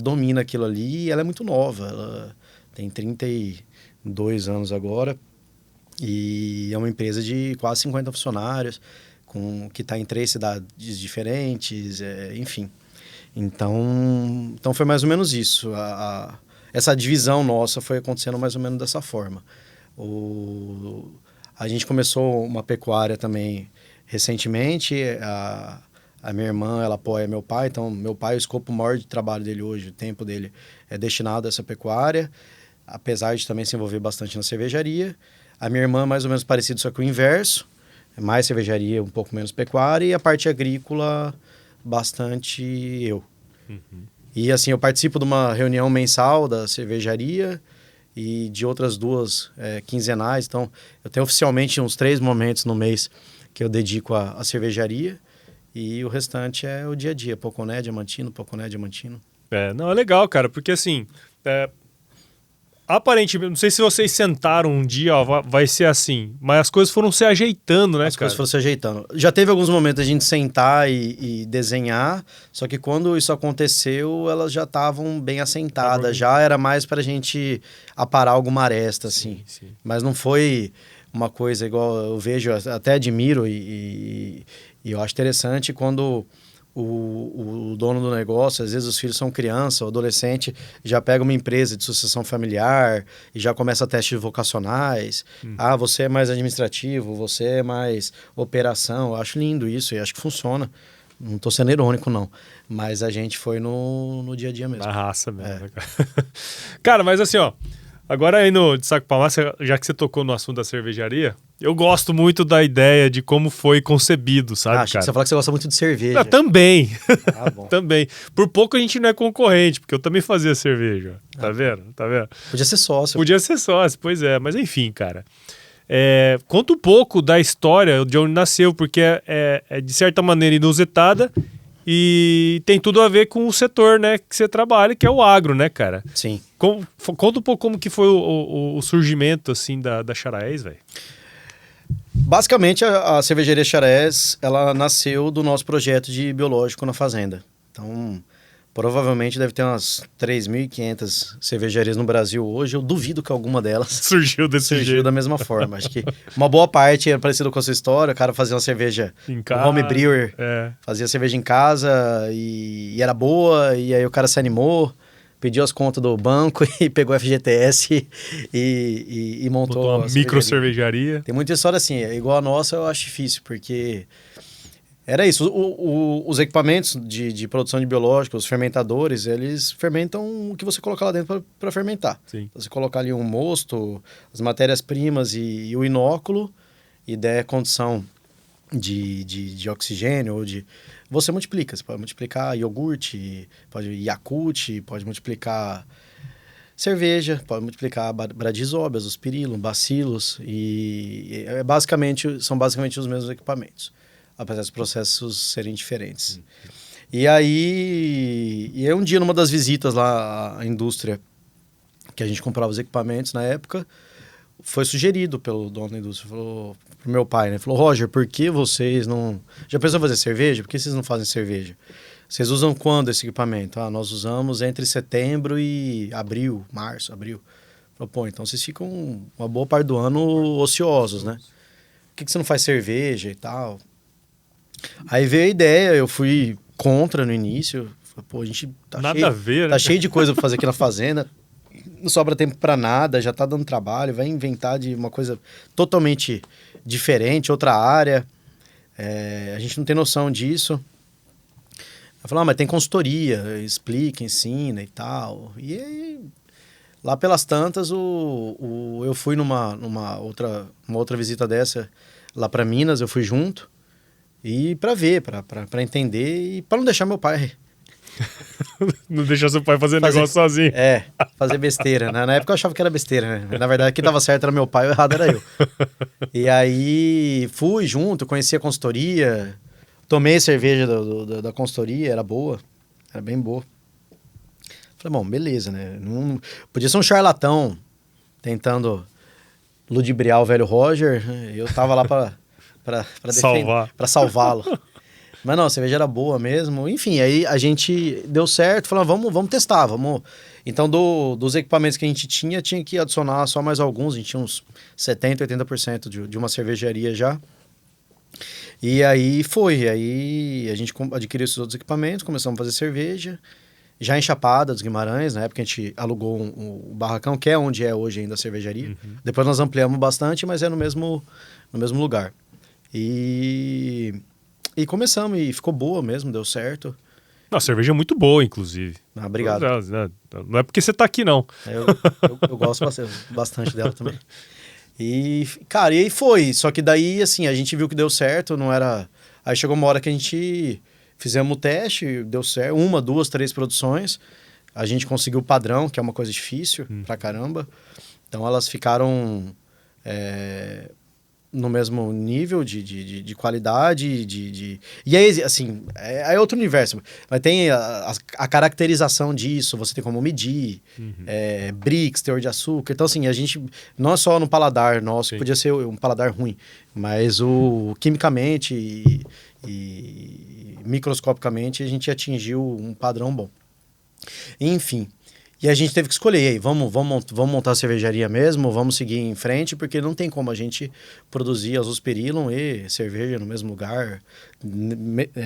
domina aquilo ali e ela é muito nova. Ela tem 32 anos agora e é uma empresa de quase 50 funcionários, que está em 3 cidades diferentes, enfim. Então foi mais ou menos isso. Essa divisão nossa foi acontecendo mais ou menos dessa forma. A gente começou uma pecuária também recentemente. A minha irmã, ela apoia meu pai, então meu pai, o escopo maior de trabalho dele hoje, o tempo dele é destinado a essa pecuária, apesar de também se envolver bastante na cervejaria. A minha irmã, mais ou menos parecido, só que o inverso, mais cervejaria, um pouco menos pecuária, e a parte agrícola, bastante eu. Uhum. E assim, eu participo de uma reunião mensal da cervejaria e de outras 2 quinzenais, então eu tenho oficialmente uns 3 momentos no mês que eu dedico à cervejaria, e o restante é o dia a dia, Poconé, Diamantino. Não, é legal, cara, porque assim, aparentemente, não sei se vocês sentaram um dia, ó, vai ser assim, mas as coisas foram se ajeitando, né, As coisas foram se ajeitando. Já teve alguns momentos a gente sentar e desenhar, só que quando isso aconteceu, elas já estavam bem assentadas, já era mais para a gente aparar alguma aresta, assim. Sim. Mas não foi uma coisa igual eu vejo, até admiro e eu acho interessante quando o dono do negócio, às vezes os filhos são criança ou adolescente, já pega uma empresa de sucessão familiar e já começa testes vocacionais. Você é mais administrativo, você é mais operação. Eu acho lindo isso e acho que funciona. Não estou sendo irônico, não. Mas a gente foi no dia a dia mesmo. Na raça mesmo. Cara, mas assim, ó, agora aí de saco pra massa, já que você tocou no assunto da cervejaria, eu gosto muito da ideia de como foi concebido, sabe, cara? Você fala que você gosta muito de cerveja. Também. Bom. Também. Por pouco a gente não é concorrente, porque eu também fazia cerveja. Tá vendo? Podia ser sócio. Pois é. Mas enfim, cara. Conta um pouco da história de onde nasceu, porque é de certa maneira inusitada e tem tudo a ver com o setor, né, que você trabalha, que é o agro, né, cara? Sim. Conta um pouco como que foi o surgimento, assim, da Xaraés, velho. Basicamente, a cervejaria Xaraés, ela nasceu do nosso projeto de biológico na fazenda. Então, provavelmente deve ter umas 3.500 cervejarias no Brasil hoje. Eu duvido que alguma delas surgiu da mesma forma. Acho que uma boa parte é parecida com a sua história. O cara fazia uma cerveja home brewer, fazia cerveja em casa e era boa. E aí o cara se animou, pediu as contas do banco e pegou a FGTS e montou uma micro cervejaria. Tem muita história assim, igual a nossa eu acho difícil, porque era isso, os equipamentos de produção de biológicos, os fermentadores, eles fermentam o que você colocar lá dentro para fermentar. Sim. Você colocar ali um mosto, as matérias-primas e o inóculo, e der condição de oxigênio ou de... Você multiplica, você pode multiplicar iogurte, pode Yakult, pode multiplicar cerveja, pode multiplicar Bradisóbias, os pirilo, bacilos, e são basicamente os mesmos equipamentos, apesar dos processos serem diferentes. E aí um dia numa das visitas lá à indústria, que a gente comprava os equipamentos na época, foi sugerido pelo dono da indústria, falou pro meu pai, né? Falou, Roger, por que vocês não... Já pensou em fazer cerveja? Por que vocês não fazem cerveja? Vocês usam quando esse equipamento? Nós usamos entre setembro e março, abril. Falou, pô, então vocês ficam uma boa parte do ano ociosos, né? Por que você não faz cerveja e tal? Aí veio a ideia, eu fui contra no início, Falei, pô, a gente tá Nada a ver, né? tá cheio de coisa pra fazer aqui na fazenda, não sobra tempo pra nada, já tá dando trabalho, vai inventar de uma coisa totalmente diferente, outra área. A gente não tem noção disso. Eu falei, mas tem consultoria, explica, ensina e tal. E aí, lá pelas tantas, eu fui numa outra visita dessa, lá para Minas, eu fui junto. E para ver, para entender e para não deixar meu pai... Não deixar seu pai fazer negócio sozinho. Fazer besteira. Né? Na época eu achava que era besteira, né? Na verdade, quem tava certo era meu pai, o errado era eu. E aí, fui junto, conheci a consultoria... Tomei cerveja da consultoria, era boa, era bem boa. Falei, bom, beleza, né? Não, podia ser um charlatão tentando ludibriar o velho Roger, eu tava lá para salvá-lo. Mas não, a cerveja era boa mesmo. Enfim, aí a gente deu certo, falamos, vamos testar, vamos... Então, dos equipamentos que a gente tinha que adicionar só mais alguns, a gente tinha uns 70%, 80% de uma cervejaria já. E aí aí a gente adquiriu esses outros equipamentos, começamos a fazer cerveja, já em Chapada dos Guimarães, na época a gente alugou um barracão, que é onde é hoje ainda a cervejaria. Uhum. Depois nós ampliamos bastante, mas é no mesmo lugar. E começamos, e ficou boa mesmo, deu certo. A cerveja é muito boa, inclusive. Obrigado. Não é porque você tá aqui, não. Eu gosto bastante dela também. E, cara, e aí foi. Só que daí, assim, a gente viu que deu certo, não era... Aí chegou uma hora que a gente fizemos o teste, deu certo, 1, 2, 3 produções. A gente conseguiu o padrão, que é uma coisa difícil pra caramba. Então, elas ficaram no mesmo nível de qualidade, E aí, assim, é outro universo. Mas tem a caracterização disso, você tem como medir, Brix, teor de açúcar. Então, assim, a gente, não é só no paladar nosso, que podia ser um paladar ruim, mas quimicamente e microscopicamente a gente atingiu um padrão bom. Enfim... E a gente teve que escolher, aí, vamos montar a cervejaria mesmo, vamos seguir em frente, porque não tem como a gente produzir Azoosperillum e cerveja no mesmo lugar,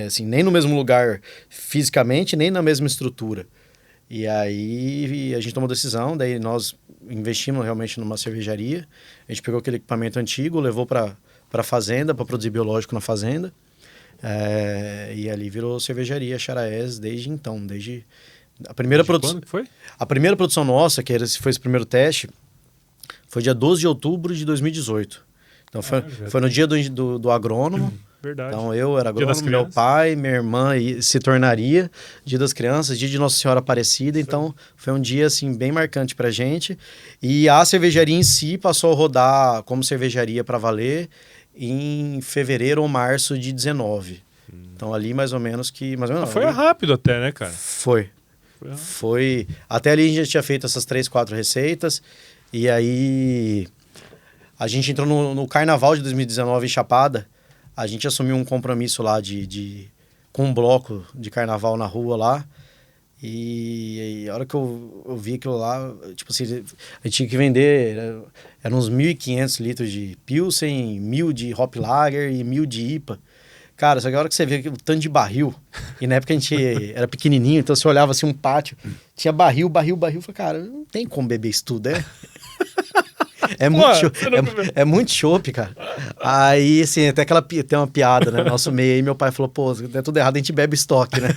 assim, nem no mesmo lugar fisicamente, nem na mesma estrutura. E aí a gente tomou decisão, daí nós investimos realmente numa cervejaria, a gente pegou aquele equipamento antigo, levou para a fazenda, para produzir biológico na fazenda, e ali virou cervejaria Charaés desde então, desde... A primeira Quando que foi? A primeira produção nossa, que foi esse primeiro teste, foi dia 12 de outubro de 2018. Então foi no dia do agrônomo. Verdade. Então eu era agrônomo, meu pai, minha irmã se tornaria. Dia das Crianças, dia de Nossa Senhora Aparecida. Então foi um dia assim bem marcante pra gente. E a cervejaria em si passou a rodar como cervejaria para valer em fevereiro ou março de 19. Então ali mais ou menos que... Foi rápido até, né, cara? Foi. Até ali a gente já tinha feito essas 3, 4 receitas. E aí a gente entrou no Carnaval de 2019 em Chapada. A gente assumiu um compromisso lá com um bloco de carnaval na rua lá. E a hora que eu vi aquilo lá, tipo assim, a gente tinha que vender, eram uns 1.500 litros de Pilsen, 1.000 de Hop Lager e 1.000 de IPA. Cara, só que a hora que você vê o tanto de barril, e na época a gente era pequenininho, então você olhava assim um pátio, tinha barril, eu falei, cara, não tem como beber isso tudo, É muito chopp, cara. Aí, assim, até tem uma piada, né? Nosso meio aí, meu pai falou, pô, é tudo errado, a gente bebe estoque, né?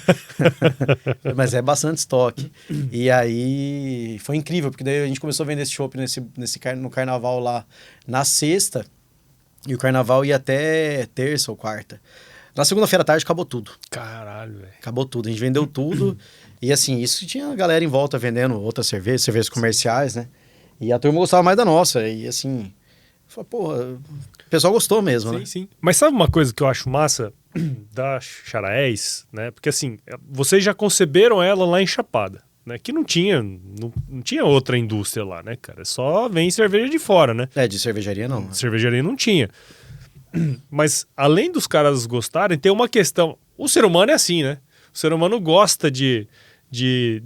Mas é bastante estoque. E aí, foi incrível, porque daí a gente começou a vender esse chopp no carnaval lá na sexta, e o carnaval ia até terça ou quarta. Na segunda-feira à tarde acabou tudo. Caralho, velho. Acabou tudo. A gente vendeu tudo. E assim, isso tinha a galera em volta vendendo outras cervejas comerciais, né? E a turma gostava mais da nossa. E assim, falei, porra, o pessoal gostou mesmo, né? Sim. Mas sabe uma coisa que eu acho massa da Charaés, né? Porque assim, vocês já conceberam ela lá em Chapada, né? Que não tinha outra indústria lá, né, cara? Só vem cerveja de fora, né? De cervejaria não. Cervejaria não tinha. Mas, além dos caras gostarem, tem uma questão. O ser humano é assim, né? O ser humano gosta de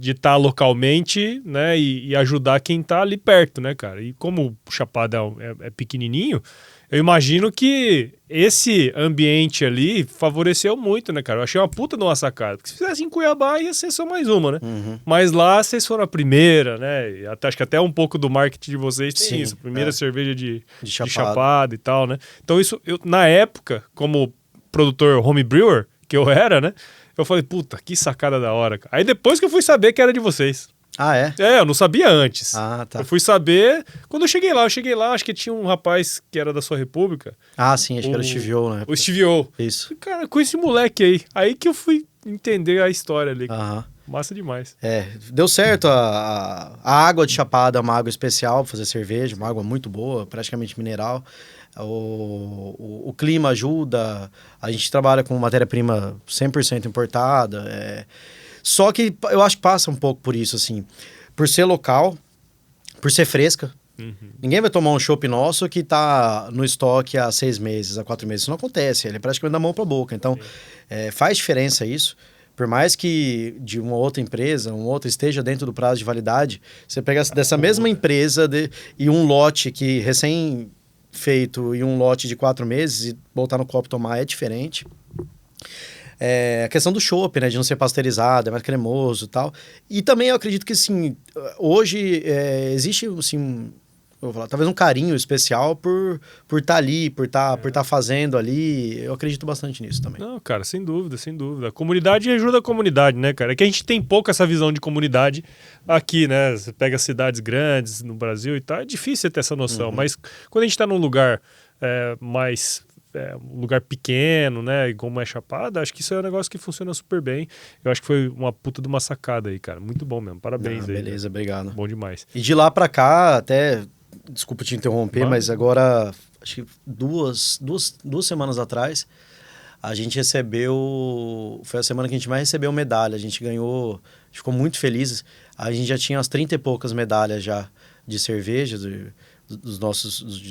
estar localmente, né? E ajudar quem tá ali perto, né, cara? E como o Chapada é pequenininho, eu imagino que esse ambiente ali favoreceu muito, né, cara? Eu achei uma puta de uma sacada. Porque se fizesse em Cuiabá, ia ser só mais uma, né? Mas lá vocês foram a primeira, né? E acho que até um pouco do marketing de vocês tem Sim, isso. Primeira cerveja de Chapada. chapada e tal, né? Então isso, na época, como produtor home brewer, que eu era, né? Eu falei, puta, que sacada da hora, cara. Aí depois que eu fui saber que era de vocês. Ah, é? Eu não sabia antes. Ah, tá. Eu fui saber quando eu cheguei lá, acho que tinha um rapaz que era da sua república. Ah, sim, acho que era o Steve O, né? O Steve O. Isso. Cara, com esse moleque aí que eu fui entender a história ali. Aham. Massa demais. Deu certo. A água de Chapada é uma água especial para fazer cerveja, uma água muito boa, praticamente mineral. O clima ajuda, a gente trabalha com matéria-prima 100% importada. Só que eu acho que passa um pouco por isso, assim. Por ser local, por ser fresca. Ninguém vai tomar um chopp nosso que tá no estoque há 6 meses, há 4 meses. Isso não acontece, ele é praticamente da mão para a boca. Então, faz diferença isso. Por mais que de uma outra empresa, um outro esteja dentro do prazo de validade, você pega dessa mesma empresa e um lote que recém-feito e um lote de 4 meses e botar no copo e tomar é diferente. A questão do chopp, né? De não ser pasteurizado, é mais cremoso e tal. E também eu acredito que, assim, hoje existe, assim, eu vou falar, talvez um carinho especial por estar ali, por estar fazendo ali. Eu acredito bastante nisso também. Não, cara, sem dúvida, sem dúvida. A comunidade ajuda a comunidade, né, cara? É que a gente tem pouco essa visão de comunidade aqui, né? Você pega cidades grandes no Brasil e tal, é difícil ter essa noção. Mas quando a gente tá num lugar um lugar pequeno, né? E como é Chapada, acho que isso é um negócio que funciona super bem. Eu acho que foi uma puta de uma sacada aí, cara. Muito bom mesmo. Parabéns aí. Beleza, obrigado. Bom demais. E de lá pra cá, até... Desculpa te interromper, mas agora, acho que duas semanas atrás, a gente recebeu... Foi a semana que a gente mais recebeu medalha. A gente ganhou... A gente ficou muito feliz. A gente já tinha umas 30 e poucas medalhas já de cerveja, de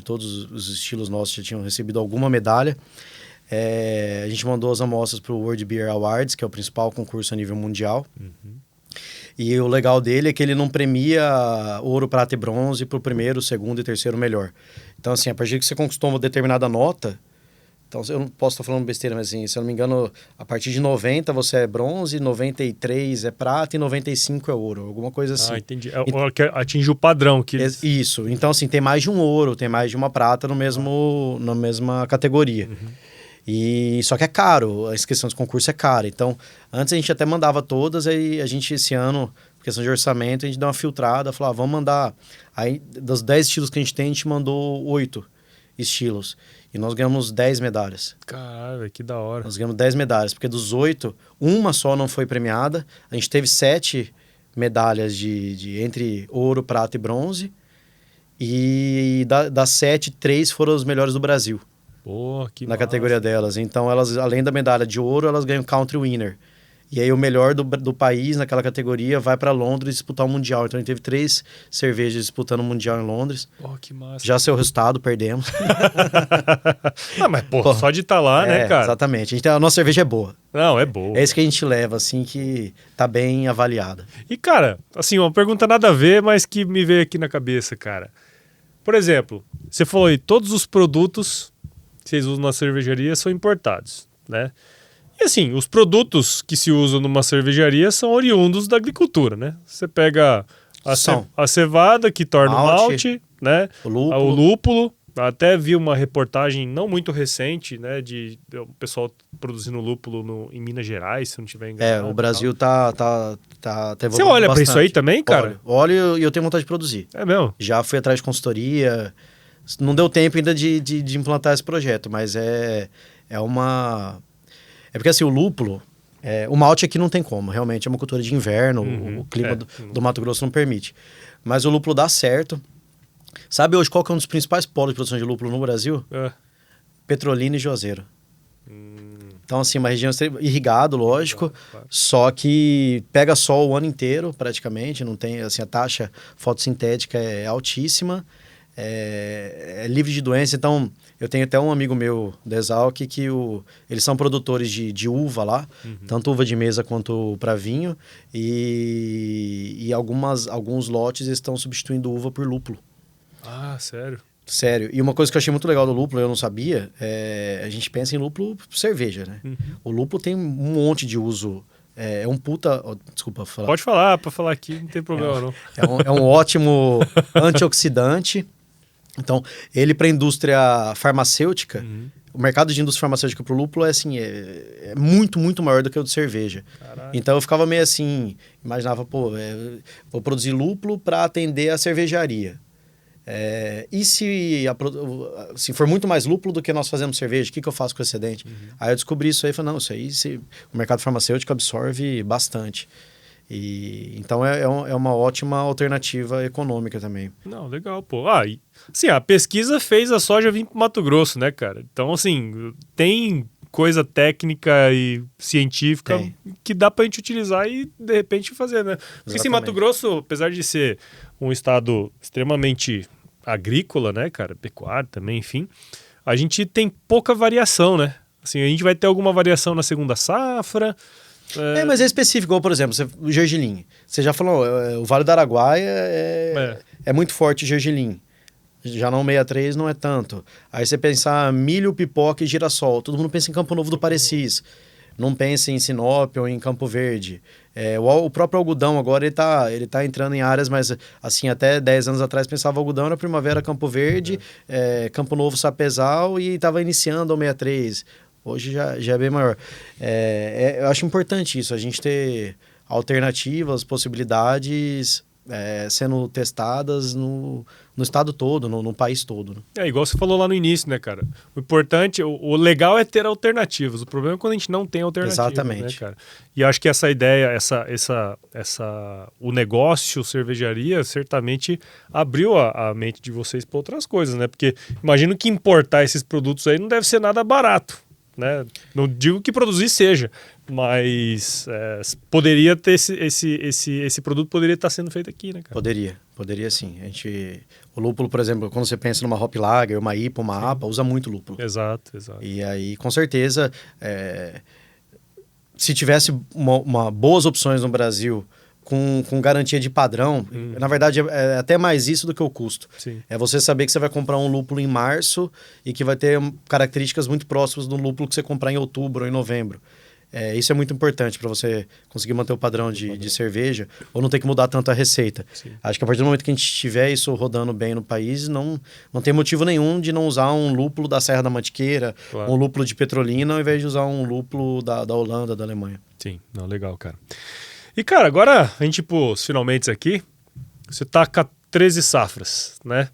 todos os estilos nossos já tinham recebido alguma medalha. A gente mandou as amostras para o World Beer Awards, que é o principal concurso a nível mundial. E o legal dele é que ele não premia ouro, prata e bronze para o primeiro, segundo e terceiro melhor. Então, assim, a partir que você conquistou uma determinada nota... Então, eu não posso estar falando besteira, mas assim, se eu não me engano, a partir de 90 você é bronze, 93 é prata e 95 é ouro, alguma coisa assim. Ah, entendi. Atinge o padrão. Isso. Então, assim, tem mais de um ouro, tem mais de uma prata na mesma categoria. E só que é caro, a inscrição de concurso é cara. Então, antes a gente até mandava todas, aí a gente, esse ano, por questão de orçamento, a gente deu uma filtrada, falou, vamos mandar... Aí, dos 10 estilos que a gente mandou 8 estilos. E nós ganhamos 10 medalhas. Caralho, que da hora. Nós ganhamos 10 medalhas, porque dos 8, uma só não foi premiada. A gente teve 7 medalhas entre ouro, prata e bronze. E das 7, 3 foram as melhores do Brasil. Pô, que na categoria delas. Então, elas, além da medalha de ouro, elas ganham Country Winner. E aí, o melhor do país naquela categoria vai para Londres disputar o Mundial. Então, a gente teve 3 cervejas disputando o Mundial em Londres. Pô, que massa. Já seu resultado, perdemos. Mas, pô, só de estar lá, né, cara? Exatamente. A nossa cerveja é boa. Não, é boa. É isso que a gente leva, assim, que tá bem avaliada. E, cara, assim, uma pergunta nada a ver, mas que me veio aqui na cabeça, cara. Por exemplo, você falou aí, todos os produtos que vocês usam na cervejaria são importados, né? E assim, os produtos que se usam numa cervejaria são oriundos da agricultura, né? Você pega a cevada, que torna o malte, né? O lúpulo. Até vi uma reportagem não muito recente, né? De o pessoal produzindo lúpulo em Minas Gerais, se não tiver enganado. O Brasil tá Você olha para isso aí também, cara? Olho e eu tenho vontade de produzir. É mesmo? Já fui atrás de consultoria. Não deu tempo ainda de implantar esse projeto, mas é uma... É porque assim, o lúpulo, o malte aqui não tem como, realmente é uma cultura de inverno, o clima do Mato Grosso não permite. Mas o lúpulo dá certo. Sabe hoje qual que é um dos principais polos de produção de lúpulo no Brasil? Petrolina e Juazeiro. Então assim, uma região irrigada, lógico, só que pega sol o ano inteiro praticamente, não tem, assim, a taxa fotossintética é altíssima, é livre de doença. Então, eu tenho até um amigo meu da Exalc que eles são produtores de uva lá, tanto uva de mesa quanto para vinho, e alguns lotes estão substituindo uva por lúpulo. Ah, sério? Sério. E uma coisa que eu achei muito legal do lúpulo, eu não sabia, a gente pensa em lúpulo cerveja, né? O lúpulo tem um monte de uso. É um puta... desculpa falar. Pode falar, para falar aqui, não tem problema não. É um ótimo antioxidante. Então, ele para a indústria farmacêutica, o mercado de indústria farmacêutica para o lúpulo é muito, muito maior do que o de cerveja. Caraca. Então, eu ficava meio assim, imaginava, vou produzir lúpulo para atender a cervejaria. E se for muito mais lúpulo do que nós fazemos cerveja, o que eu faço com o excedente? Aí eu descobri isso aí e falei, não, isso aí o mercado farmacêutico absorve bastante. Então é uma ótima alternativa econômica também. Não, legal, pô. Sim, a pesquisa fez a soja vir para Mato Grosso, né, cara? Então, assim, tem coisa técnica e científica que dá pra gente utilizar e, de repente, fazer, né? Porque, assim, Mato Grosso, apesar de ser um estado extremamente agrícola, né, cara, pecuário também, enfim, a gente tem pouca variação, né? Assim, a gente vai ter alguma variação na segunda safra. Mas é específico, igual, por exemplo, o gergelim. Você já falou, o Vale do Araguaia é muito forte o gergelim. Já não 63 não é tanto. Aí você pensar milho, pipoca e girassol. Todo mundo pensa em Campo Novo do Parecis. Não pensa em Sinop ou em Campo Verde. O próprio algodão agora ele tá entrando em áreas, mas assim, até 10 anos atrás pensava algodão era Primavera, Campo Verde, Campo Novo, Sapezal e estava iniciando o 63. Hoje já é bem maior. Eu acho importante isso, a gente ter alternativas, possibilidades sendo testadas no estado todo, no país todo. Né? Igual você falou lá no início, né, cara? O importante, o legal é ter alternativas. O problema é quando a gente não tem alternativas. Exatamente. Né, cara? E acho que essa ideia, o negócio cervejaria certamente abriu a mente de vocês para outras coisas, né? Porque imagino que importar esses produtos aí não deve ser nada barato. Né? Não digo que produzir seja, mas poderia ter esse produto poderia estar sendo feito aqui, né, cara? Poderia sim. O lúpulo, por exemplo, quando você pensa numa hop lager, uma IPA, uma APA, usa muito lúpulo. Exato. E aí, com certeza, se tivesse boas opções no Brasil com garantia de padrão, na verdade é até mais isso do que o custo. Sim. É você saber que você vai comprar um lúpulo em março e que vai ter características muito próximas do lúpulo que você comprar em outubro ou em novembro. Isso é muito importante para você conseguir manter o padrão de cerveja ou não ter que mudar tanto a receita. Sim. Acho que a partir do momento que a gente tiver isso rodando bem no país, não tem motivo nenhum de não usar um lúpulo da Serra da Mantiqueira, claro, um lúpulo de Petrolina, ao invés de usar um lúpulo da Holanda, da Alemanha. Sim, não, legal, cara. E, cara, agora a gente, os finalmente aqui, você tá com 13 safras, né?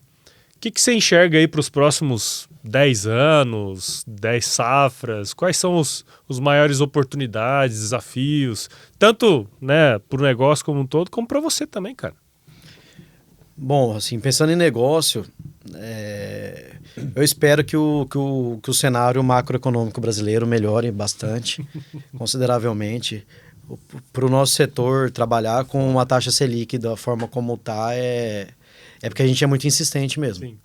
O que você enxerga aí para os próximos 10 anos, 10 safras? Quais são os maiores oportunidades, desafios, tanto, né, para o negócio como um todo, como para você também, cara? Bom, assim, pensando em negócio, eu espero que o cenário macroeconômico brasileiro melhore bastante, consideravelmente. Para o nosso setor trabalhar com uma taxa Selic da forma como está é porque a gente é muito insistente mesmo. Sim.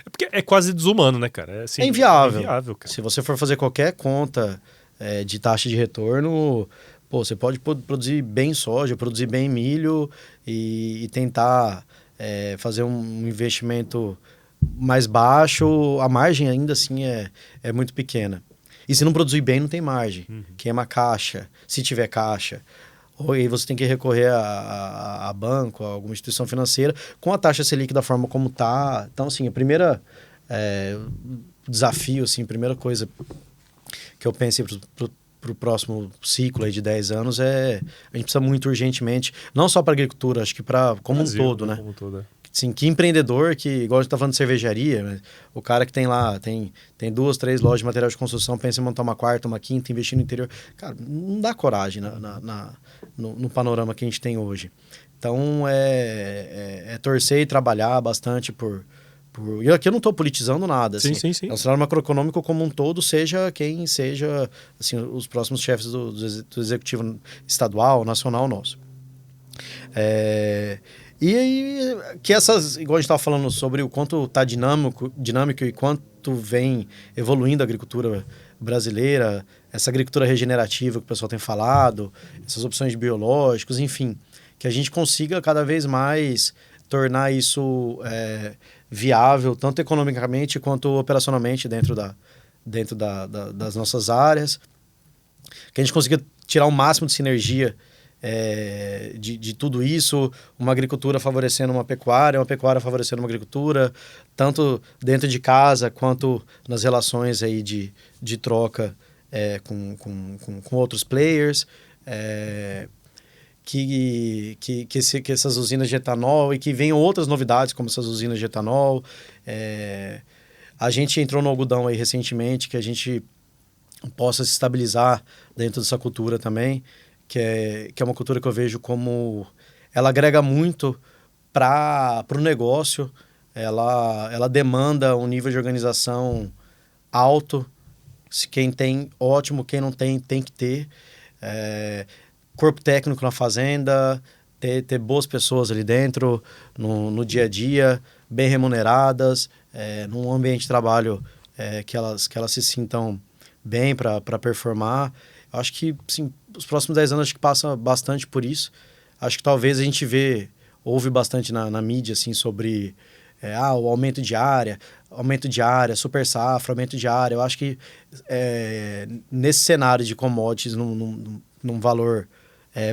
É porque é quase desumano, né, cara? É inviável. É inviável, cara. Se você for fazer qualquer conta de taxa de retorno, você pode produzir bem soja, produzir bem milho e tentar fazer um investimento mais baixo, a margem ainda assim é muito pequena. E se não produzir bem, não tem margem. Queima caixa, se tiver caixa. Ou aí você tem que recorrer a banco, a alguma instituição financeira, com a taxa Selic da forma como está. Então, assim, a primeira desafio, assim, a primeira coisa que eu pensei para o próximo ciclo aí de 10 anos a gente precisa muito urgentemente, não só para a agricultura, acho que como Brasil, um todo, né? Como um todo, Sim, que empreendedor igual a gente tá falando de cervejaria, né? O cara que tem lá, tem 2, 3 lojas de material de construção, pensa em montar uma quarta, uma quinta, investir no interior. Cara, não dá coragem no panorama que a gente tem hoje. Então, torcer e trabalhar bastante e aqui eu não estou politizando nada. Assim, sim. É um cenário macroeconômico como um todo, seja quem seja assim, os próximos chefes do executivo estadual, nacional nosso. E aí, igual a gente estava falando sobre o quanto está dinâmico e quanto vem evoluindo a agricultura brasileira, essa agricultura regenerativa que o pessoal tem falado, essas opções de biológicos, enfim, que a gente consiga cada vez mais tornar isso viável, tanto economicamente quanto operacionalmente dentro das nossas áreas. Que a gente consiga tirar o máximo de sinergia de tudo isso, uma agricultura favorecendo uma pecuária favorecendo uma agricultura, tanto dentro de casa quanto nas relações aí de troca com outros players, que essas usinas de etanol e que venham outras novidades como essas usinas de etanol. A gente entrou no algodão aí recentemente, que a gente possa se estabilizar dentro dessa cultura também, que é uma cultura que eu vejo como ela agrega muito para o negócio, ela demanda um nível de organização alto, se quem tem, ótimo, quem não tem, tem que ter. Corpo técnico na fazenda, ter boas pessoas ali dentro, no dia a dia, bem remuneradas, num ambiente de trabalho que elas se sintam bem para performar. Eu acho que, sim, os próximos 10 anos acho que passa bastante por isso. Acho que talvez a gente ouve bastante na mídia, assim, sobre o aumento de área, super safra, aumento de área. Eu acho que nesse cenário de commodities num valor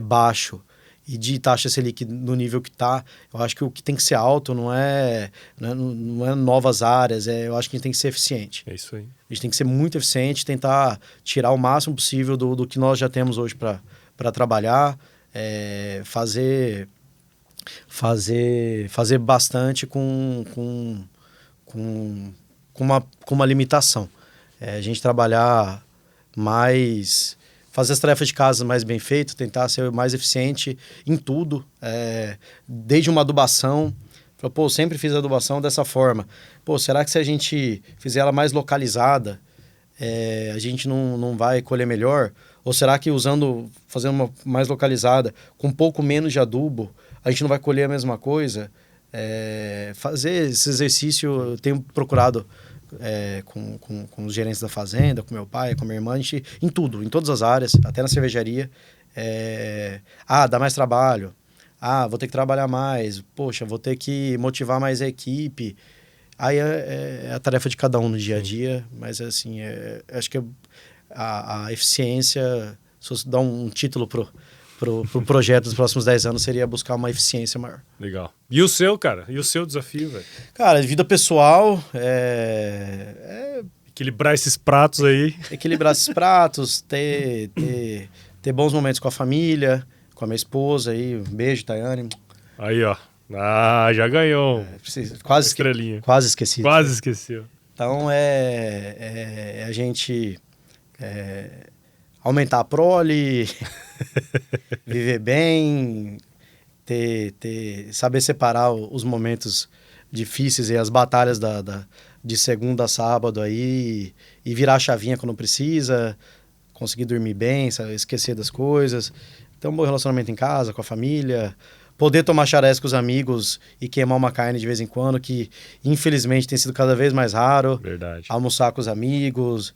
baixo e de taxa Selic no nível que está, eu acho que o que tem que ser alto não é novas áreas, eu acho que a gente tem que ser eficiente. É isso aí. A gente tem que ser muito eficiente, tentar tirar o máximo possível do que nós já temos hoje para trabalhar, fazer bastante com uma limitação. A gente trabalhar mais, fazer as tarefas de casa mais bem feitas, tentar ser mais eficiente em tudo, desde uma adubação. Pô, sempre fiz a adubação dessa forma. Pô, será que se a gente fizer ela mais localizada, a gente não vai colher melhor? Ou será que fazendo uma mais localizada, com um pouco menos de adubo, a gente não vai colher a mesma coisa? Fazer esse exercício, eu tenho procurado com os gerentes da fazenda, com meu pai, com minha irmã, a gente, em tudo, em todas as áreas, até na cervejaria. Dá mais trabalho. Vou ter que trabalhar mais. Poxa, vou ter que motivar mais a equipe. Aí é a tarefa de cada um no dia a dia, mas assim, acho que a eficiência, se fosse dar um título pro projeto dos próximos 10 anos, seria buscar uma eficiência maior. Legal. E o seu, cara? E o seu desafio, velho? Cara, vida pessoal, equilibrar esses pratos aí. Equilibrar esses pratos, ter bons momentos com a família, com a minha esposa aí. Um beijo, Tayane. Aí, ó. Já ganhou. Quase estrelinha. Quase esqueci. Quase esqueceu. Então, a gente aumentar a prole, viver bem, saber separar os momentos difíceis e as batalhas de segunda a sábado aí, e virar a chavinha quando precisa, conseguir dormir bem, sabe, esquecer das coisas, ter um bom relacionamento em casa, com a família, poder tomar charés com os amigos e queimar uma carne de vez em quando, que infelizmente tem sido cada vez mais raro. Verdade. Almoçar com os amigos.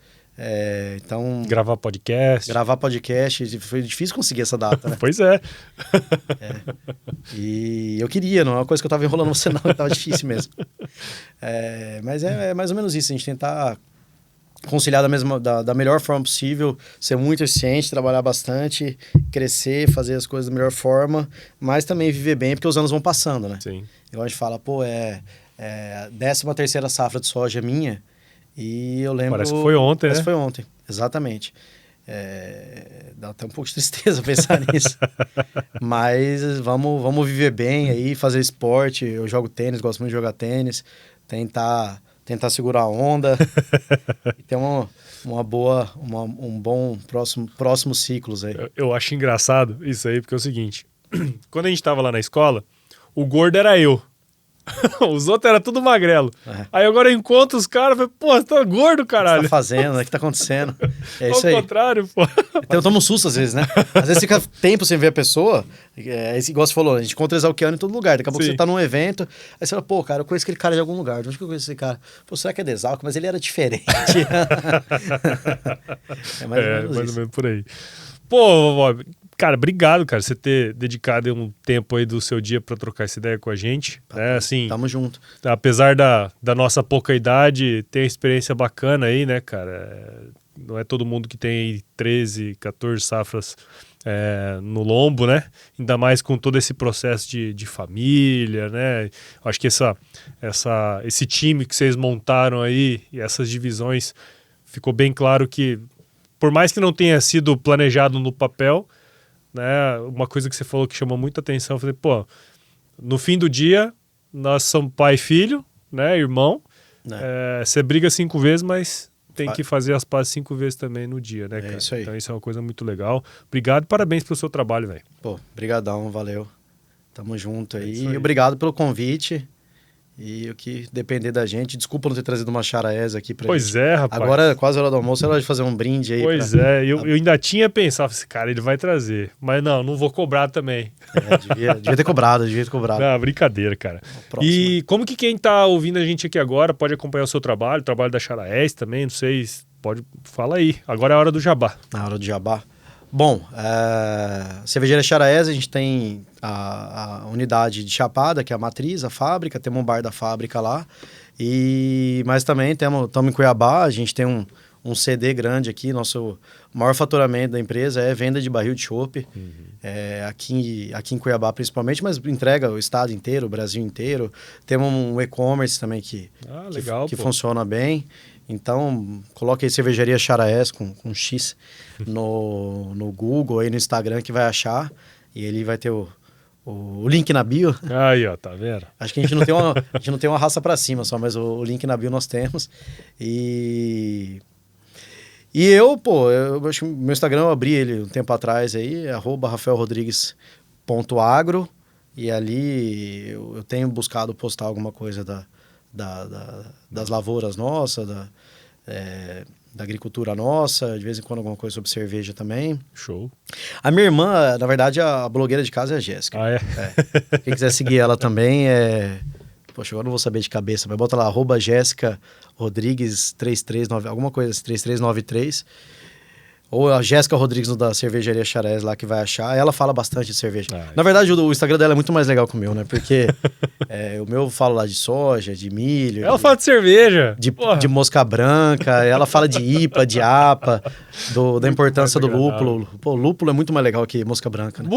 Então, gravar podcast. Foi difícil conseguir essa data, né? Pois é. E eu queria, não é uma coisa que eu tava enrolando você não, tava difícil mesmo. Mas é mais ou menos isso, a gente tentar conciliar da melhor forma possível, ser muito eficiente, trabalhar bastante, crescer, fazer as coisas da melhor forma, mas também viver bem, porque os anos vão passando, né? Sim. Igual a gente fala, pô, a 13ª safra de soja minha, e eu lembro... Parece que foi ontem, Parece né? que foi ontem, exatamente. Dá até um pouco de tristeza pensar nisso. Mas vamos viver bem aí, fazer esporte. Eu jogo tênis, gosto muito de jogar tênis. Tentar segurar a onda. E ter um bom próximo ciclos aí. Eu acho engraçado isso aí, porque é o seguinte. Quando a gente tava lá na escola, o gordo era eu. Os outros eram tudo magrelo. Aí agora eu encontro os caras e falo, pô, você tá gordo, caralho. O que você tá fazendo? O que tá acontecendo? É isso aí. Ao contrário, pô. Então eu tomo um susto às vezes, né? Às vezes fica tempo sem ver a pessoa. Igual você falou, a gente encontra exalquiano em todo lugar. Daqui a pouco você tá num evento, aí você fala, pô, cara, eu conheço aquele cara de algum lugar. De onde que eu conheço esse cara? Pô, será que é de Exalc? Mas ele era diferente. É mais ou menos por aí. Pô, Bob, cara, obrigado, cara, você ter dedicado um tempo aí do seu dia para trocar essa ideia com a gente. Né? Assim, Tamo junto. apesar da nossa pouca idade, tem uma experiência bacana aí, né, cara? Não é todo mundo que tem 13, 14 safras no lombo, né? Ainda mais com todo esse processo de família, né? Acho que esse time que vocês montaram aí e essas divisões, ficou bem claro que, por mais que não tenha sido planejado no papel, né? Uma coisa que você falou que chamou muita atenção, eu falei, pô, no fim do dia, nós somos pai e filho, né? Irmão. Você briga 5 vezes, mas tem que fazer as pazes 5 vezes também no dia, né, cara? Isso aí. Então isso é uma coisa muito legal. Obrigado e parabéns pelo seu trabalho, velho. Pô, brigadão, valeu. Tamo junto aí. Isso aí. E obrigado pelo convite. E o que depender da gente. Desculpa não ter trazido uma charaés aqui pra gente. Pois é, rapaz. Agora, quase a hora do almoço, é hora de fazer um brinde aí. Pois eu ainda tinha pensado, esse cara, ele vai trazer. Mas não vou cobrar também. Devia ter cobrado. Não, brincadeira, cara. E como que quem tá ouvindo a gente aqui agora pode acompanhar o seu trabalho, o trabalho da Charaés também, não sei, fala aí. Agora é a hora do jabá. Na hora do jabá. Bom, Cervejaria Charaés, a gente tem a unidade de Chapada, que é a matriz, a fábrica, temos um bar da fábrica lá, mas também estamos em Cuiabá, a gente tem um CD grande aqui, nosso maior faturamento da empresa é venda de barril de chopp, aqui em Cuiabá principalmente, mas entrega o estado inteiro, o Brasil inteiro. Temos um e-commerce também que funciona bem. Então, coloque aí Cervejaria Charaés com X no Google, aí no Instagram, que vai achar. E ele vai ter o link na bio. Aí, ó, tá vendo? Acho que a gente não tem uma raça pra cima só, mas o link na bio nós temos. E eu acho que meu Instagram, eu abri ele um tempo atrás aí, @rafaelrodrigues.agro. E ali eu tenho buscado postar alguma coisa das lavouras nossas, da agricultura nossa, de vez em quando alguma coisa sobre cerveja também. Show. A minha irmã, na verdade, a blogueira de casa é a Jéssica. Ah, é? Quem quiser seguir ela também Poxa, agora não vou saber de cabeça, mas bota lá, @Jéssica Rodrigues 339, alguma coisa assim, 3393. Ou a Jéssica Rodrigues da Cervejaria Charaés lá que vai achar. Ela fala bastante de cerveja. Na verdade, o Instagram dela é muito mais legal que o meu, né? Porque o meu fala lá de soja, de milho. Ela fala de cerveja. De mosca branca. Ela fala de IPA, de APA, da importância do lúpulo. Pô, lúpulo é muito mais legal que mosca branca, né?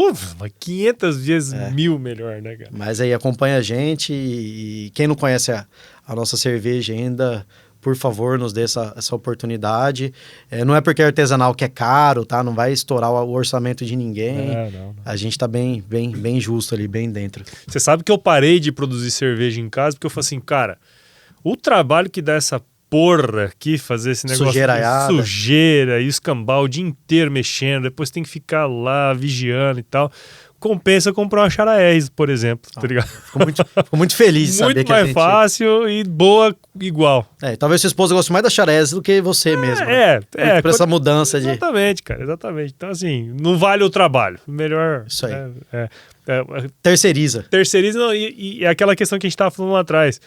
500 vezes 1000 melhor, né, cara? Mas aí acompanha a gente e quem não conhece a nossa cerveja ainda, por favor, nos dê essa oportunidade. Não é porque é artesanal que é caro, tá? Não vai estourar o orçamento de ninguém. Não. A gente tá bem justo ali, bem dentro. Você sabe que eu parei de produzir cerveja em casa porque eu falei assim, cara, o trabalho que dá essa porra aqui, fazer esse negócio de sujeira e escambar o dia inteiro mexendo, depois tem que ficar lá vigiando e tal. Compensa comprar uma Charaés, por exemplo, tá ligado? Fico muito feliz de saber muito que a gente... mais fácil e boa igual. Talvez sua esposa goste mais da Charaés do que você mesmo. Por essa mudança de... Exatamente, cara, exatamente. Então, assim, não vale o trabalho. Melhor... Isso aí. Terceiriza. Terceiriza, não, e é aquela questão que a gente tava falando lá atrás.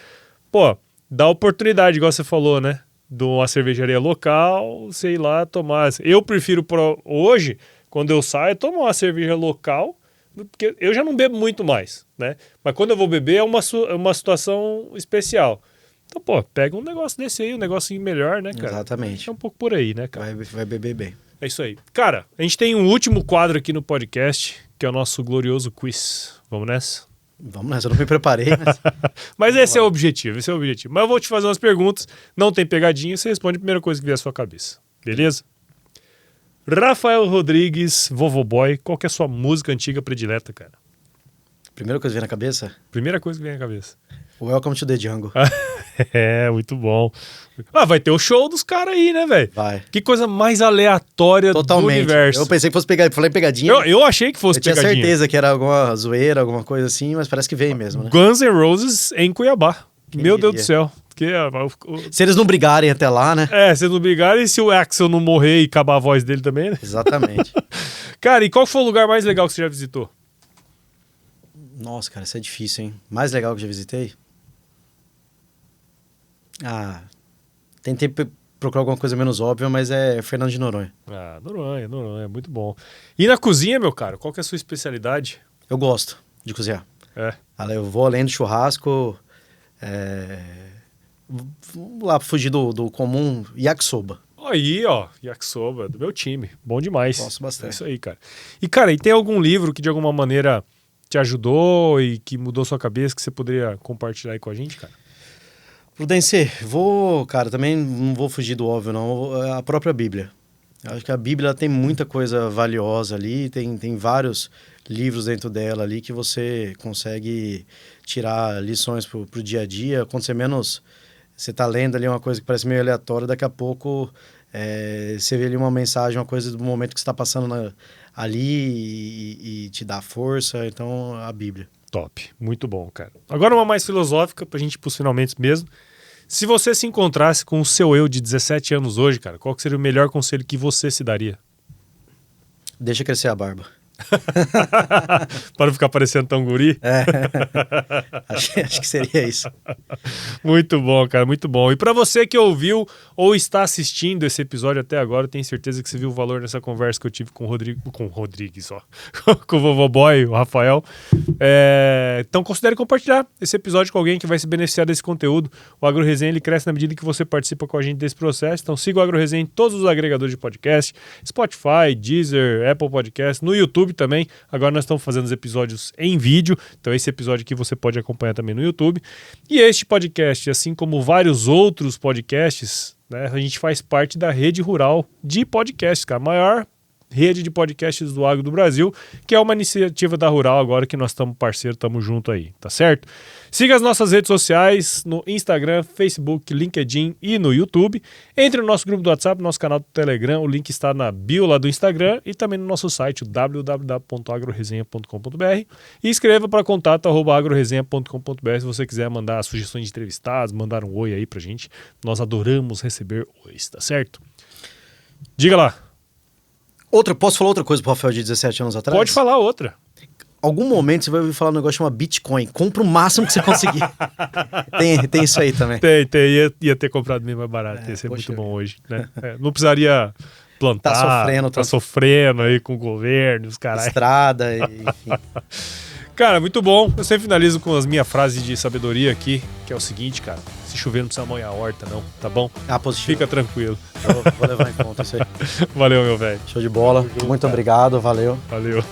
Pô, dá oportunidade, igual você falou, né? De uma cervejaria local, sei lá, tomar... Eu prefiro, hoje, quando eu saio, tomar uma cerveja local... Porque eu já não bebo muito mais, né? Mas quando eu vou beber é uma situação especial. Então, pô, pega um negócio desse aí, um negocinho melhor, né, cara? Exatamente. É um pouco por aí, né, cara? Vai beber bem. É isso aí. Cara, a gente tem um último quadro aqui no podcast, que é o nosso glorioso quiz. Vamos nessa? Vamos nessa, eu não me preparei, mas... Mas esse é o objetivo, Mas eu vou te fazer umas perguntas, não tem pegadinha, você responde a primeira coisa que vier à sua cabeça. Beleza? Rafael Rodrigues, Vovô Boy, qual que é a sua música antiga predileta, cara? Primeira coisa que vem na cabeça? Primeira coisa que vem na cabeça. Welcome to the Jungle. Muito bom. Vai ter o show dos caras aí, né, velho? Vai. Que coisa mais aleatória do universo. Eu pensei que fosse pegadinha, falei pegadinha. Eu achei que fosse pegadinha. Eu tinha certeza que era alguma zoeira, alguma coisa assim, mas parece que vem mesmo, né? Guns N' Roses em Cuiabá. Meu Deus do céu. Se eles não brigarem até lá, né? Se eles não brigarem e se o Axel não morrer e acabar a voz dele também, né? Exatamente. Cara, e qual foi o lugar mais legal que você já visitou? Nossa, cara, isso é difícil, hein? Mais legal que eu já visitei? Tentei procurar alguma coisa menos óbvia, mas é Fernando de Noronha. Ah, Noronha, muito bom. E na cozinha, meu caro, qual que é a sua especialidade? Eu gosto de cozinhar. É. Eu vou além do churrasco, vamos lá fugir do comum, yakisoba. Aí, ó, yakisoba, do meu time. Bom demais. Gosto bastante. É isso aí, cara. E, cara, e tem algum livro que de alguma maneira te ajudou e que mudou sua cabeça que você poderia compartilhar aí com a gente, cara? Prudence, cara, também não vou fugir do óbvio, não. A própria Bíblia. Eu acho que a Bíblia tem muita coisa valiosa ali, tem vários livros dentro dela ali que você consegue tirar lições pro dia a dia. Quando você tá lendo ali uma coisa que parece meio aleatória, daqui a pouco você vê ali uma mensagem, uma coisa do momento que você está passando ali e te dá força. Então, a Bíblia. Top, muito bom, cara. Agora uma mais filosófica pra gente ir pros finalmente mesmo. Se você se encontrasse com o seu eu de 17 anos hoje, cara, qual que seria o melhor conselho que você se daria? Deixa crescer a barba. Para não ficar parecendo tão guri? Acho que seria isso. Muito bom, cara, muito bom. E para você que ouviu ou está assistindo esse episódio até agora, eu tenho certeza que você viu o valor nessa conversa que eu tive com o Rodrigues, ó, com o Vovô Boy, o Rafael. Então considere compartilhar esse episódio com alguém que vai se beneficiar desse conteúdo. O Agro Resenha, ele cresce na medida que você participa com a gente desse processo. Então siga o Agro Resenha em todos os agregadores de podcast, Spotify, Deezer, Apple Podcast, no YouTube também. Agora nós estamos fazendo os episódios em vídeo, então esse episódio aqui você pode acompanhar também no YouTube. E este podcast, assim como vários outros podcasts, né, a gente faz parte da rede rural de podcasts, cara, a maior rede de podcasts do agro do Brasil, que é uma iniciativa da Rural agora que nós estamos parceiros, estamos junto aí, tá certo? Siga as nossas redes sociais no Instagram, Facebook, LinkedIn e no YouTube. Entre no nosso grupo do WhatsApp, no nosso canal do Telegram, o link está na bio lá do Instagram e também no nosso site, www.agroresenha.com.br, e escreva para contato@agroresenha.com.br se você quiser mandar sugestões de entrevistados, mandar um oi aí pra gente. Nós adoramos receber ois, tá certo? Diga lá. Posso falar outra coisa pro Rafael de 17 anos atrás? Pode falar outra. Algum momento você vai ouvir falar um negócio chamado Bitcoin. Compra o máximo que você conseguir. tem isso aí também. Tem. Ia ter comprado bem mais barato. Ia ser muito bom hoje, né? Não precisaria plantar. Tá sofrendo aí com o governo, os caras. Estrada, enfim. Cara, muito bom. Eu sempre finalizo com as minhas frases de sabedoria aqui, que é o seguinte, cara. Se chover não precisa molhar a horta, não, tá bom? Positivo. Fica tranquilo. Vou levar em conta isso aí. Valeu, meu velho. Show de bola. Muito obrigado, valeu. Valeu.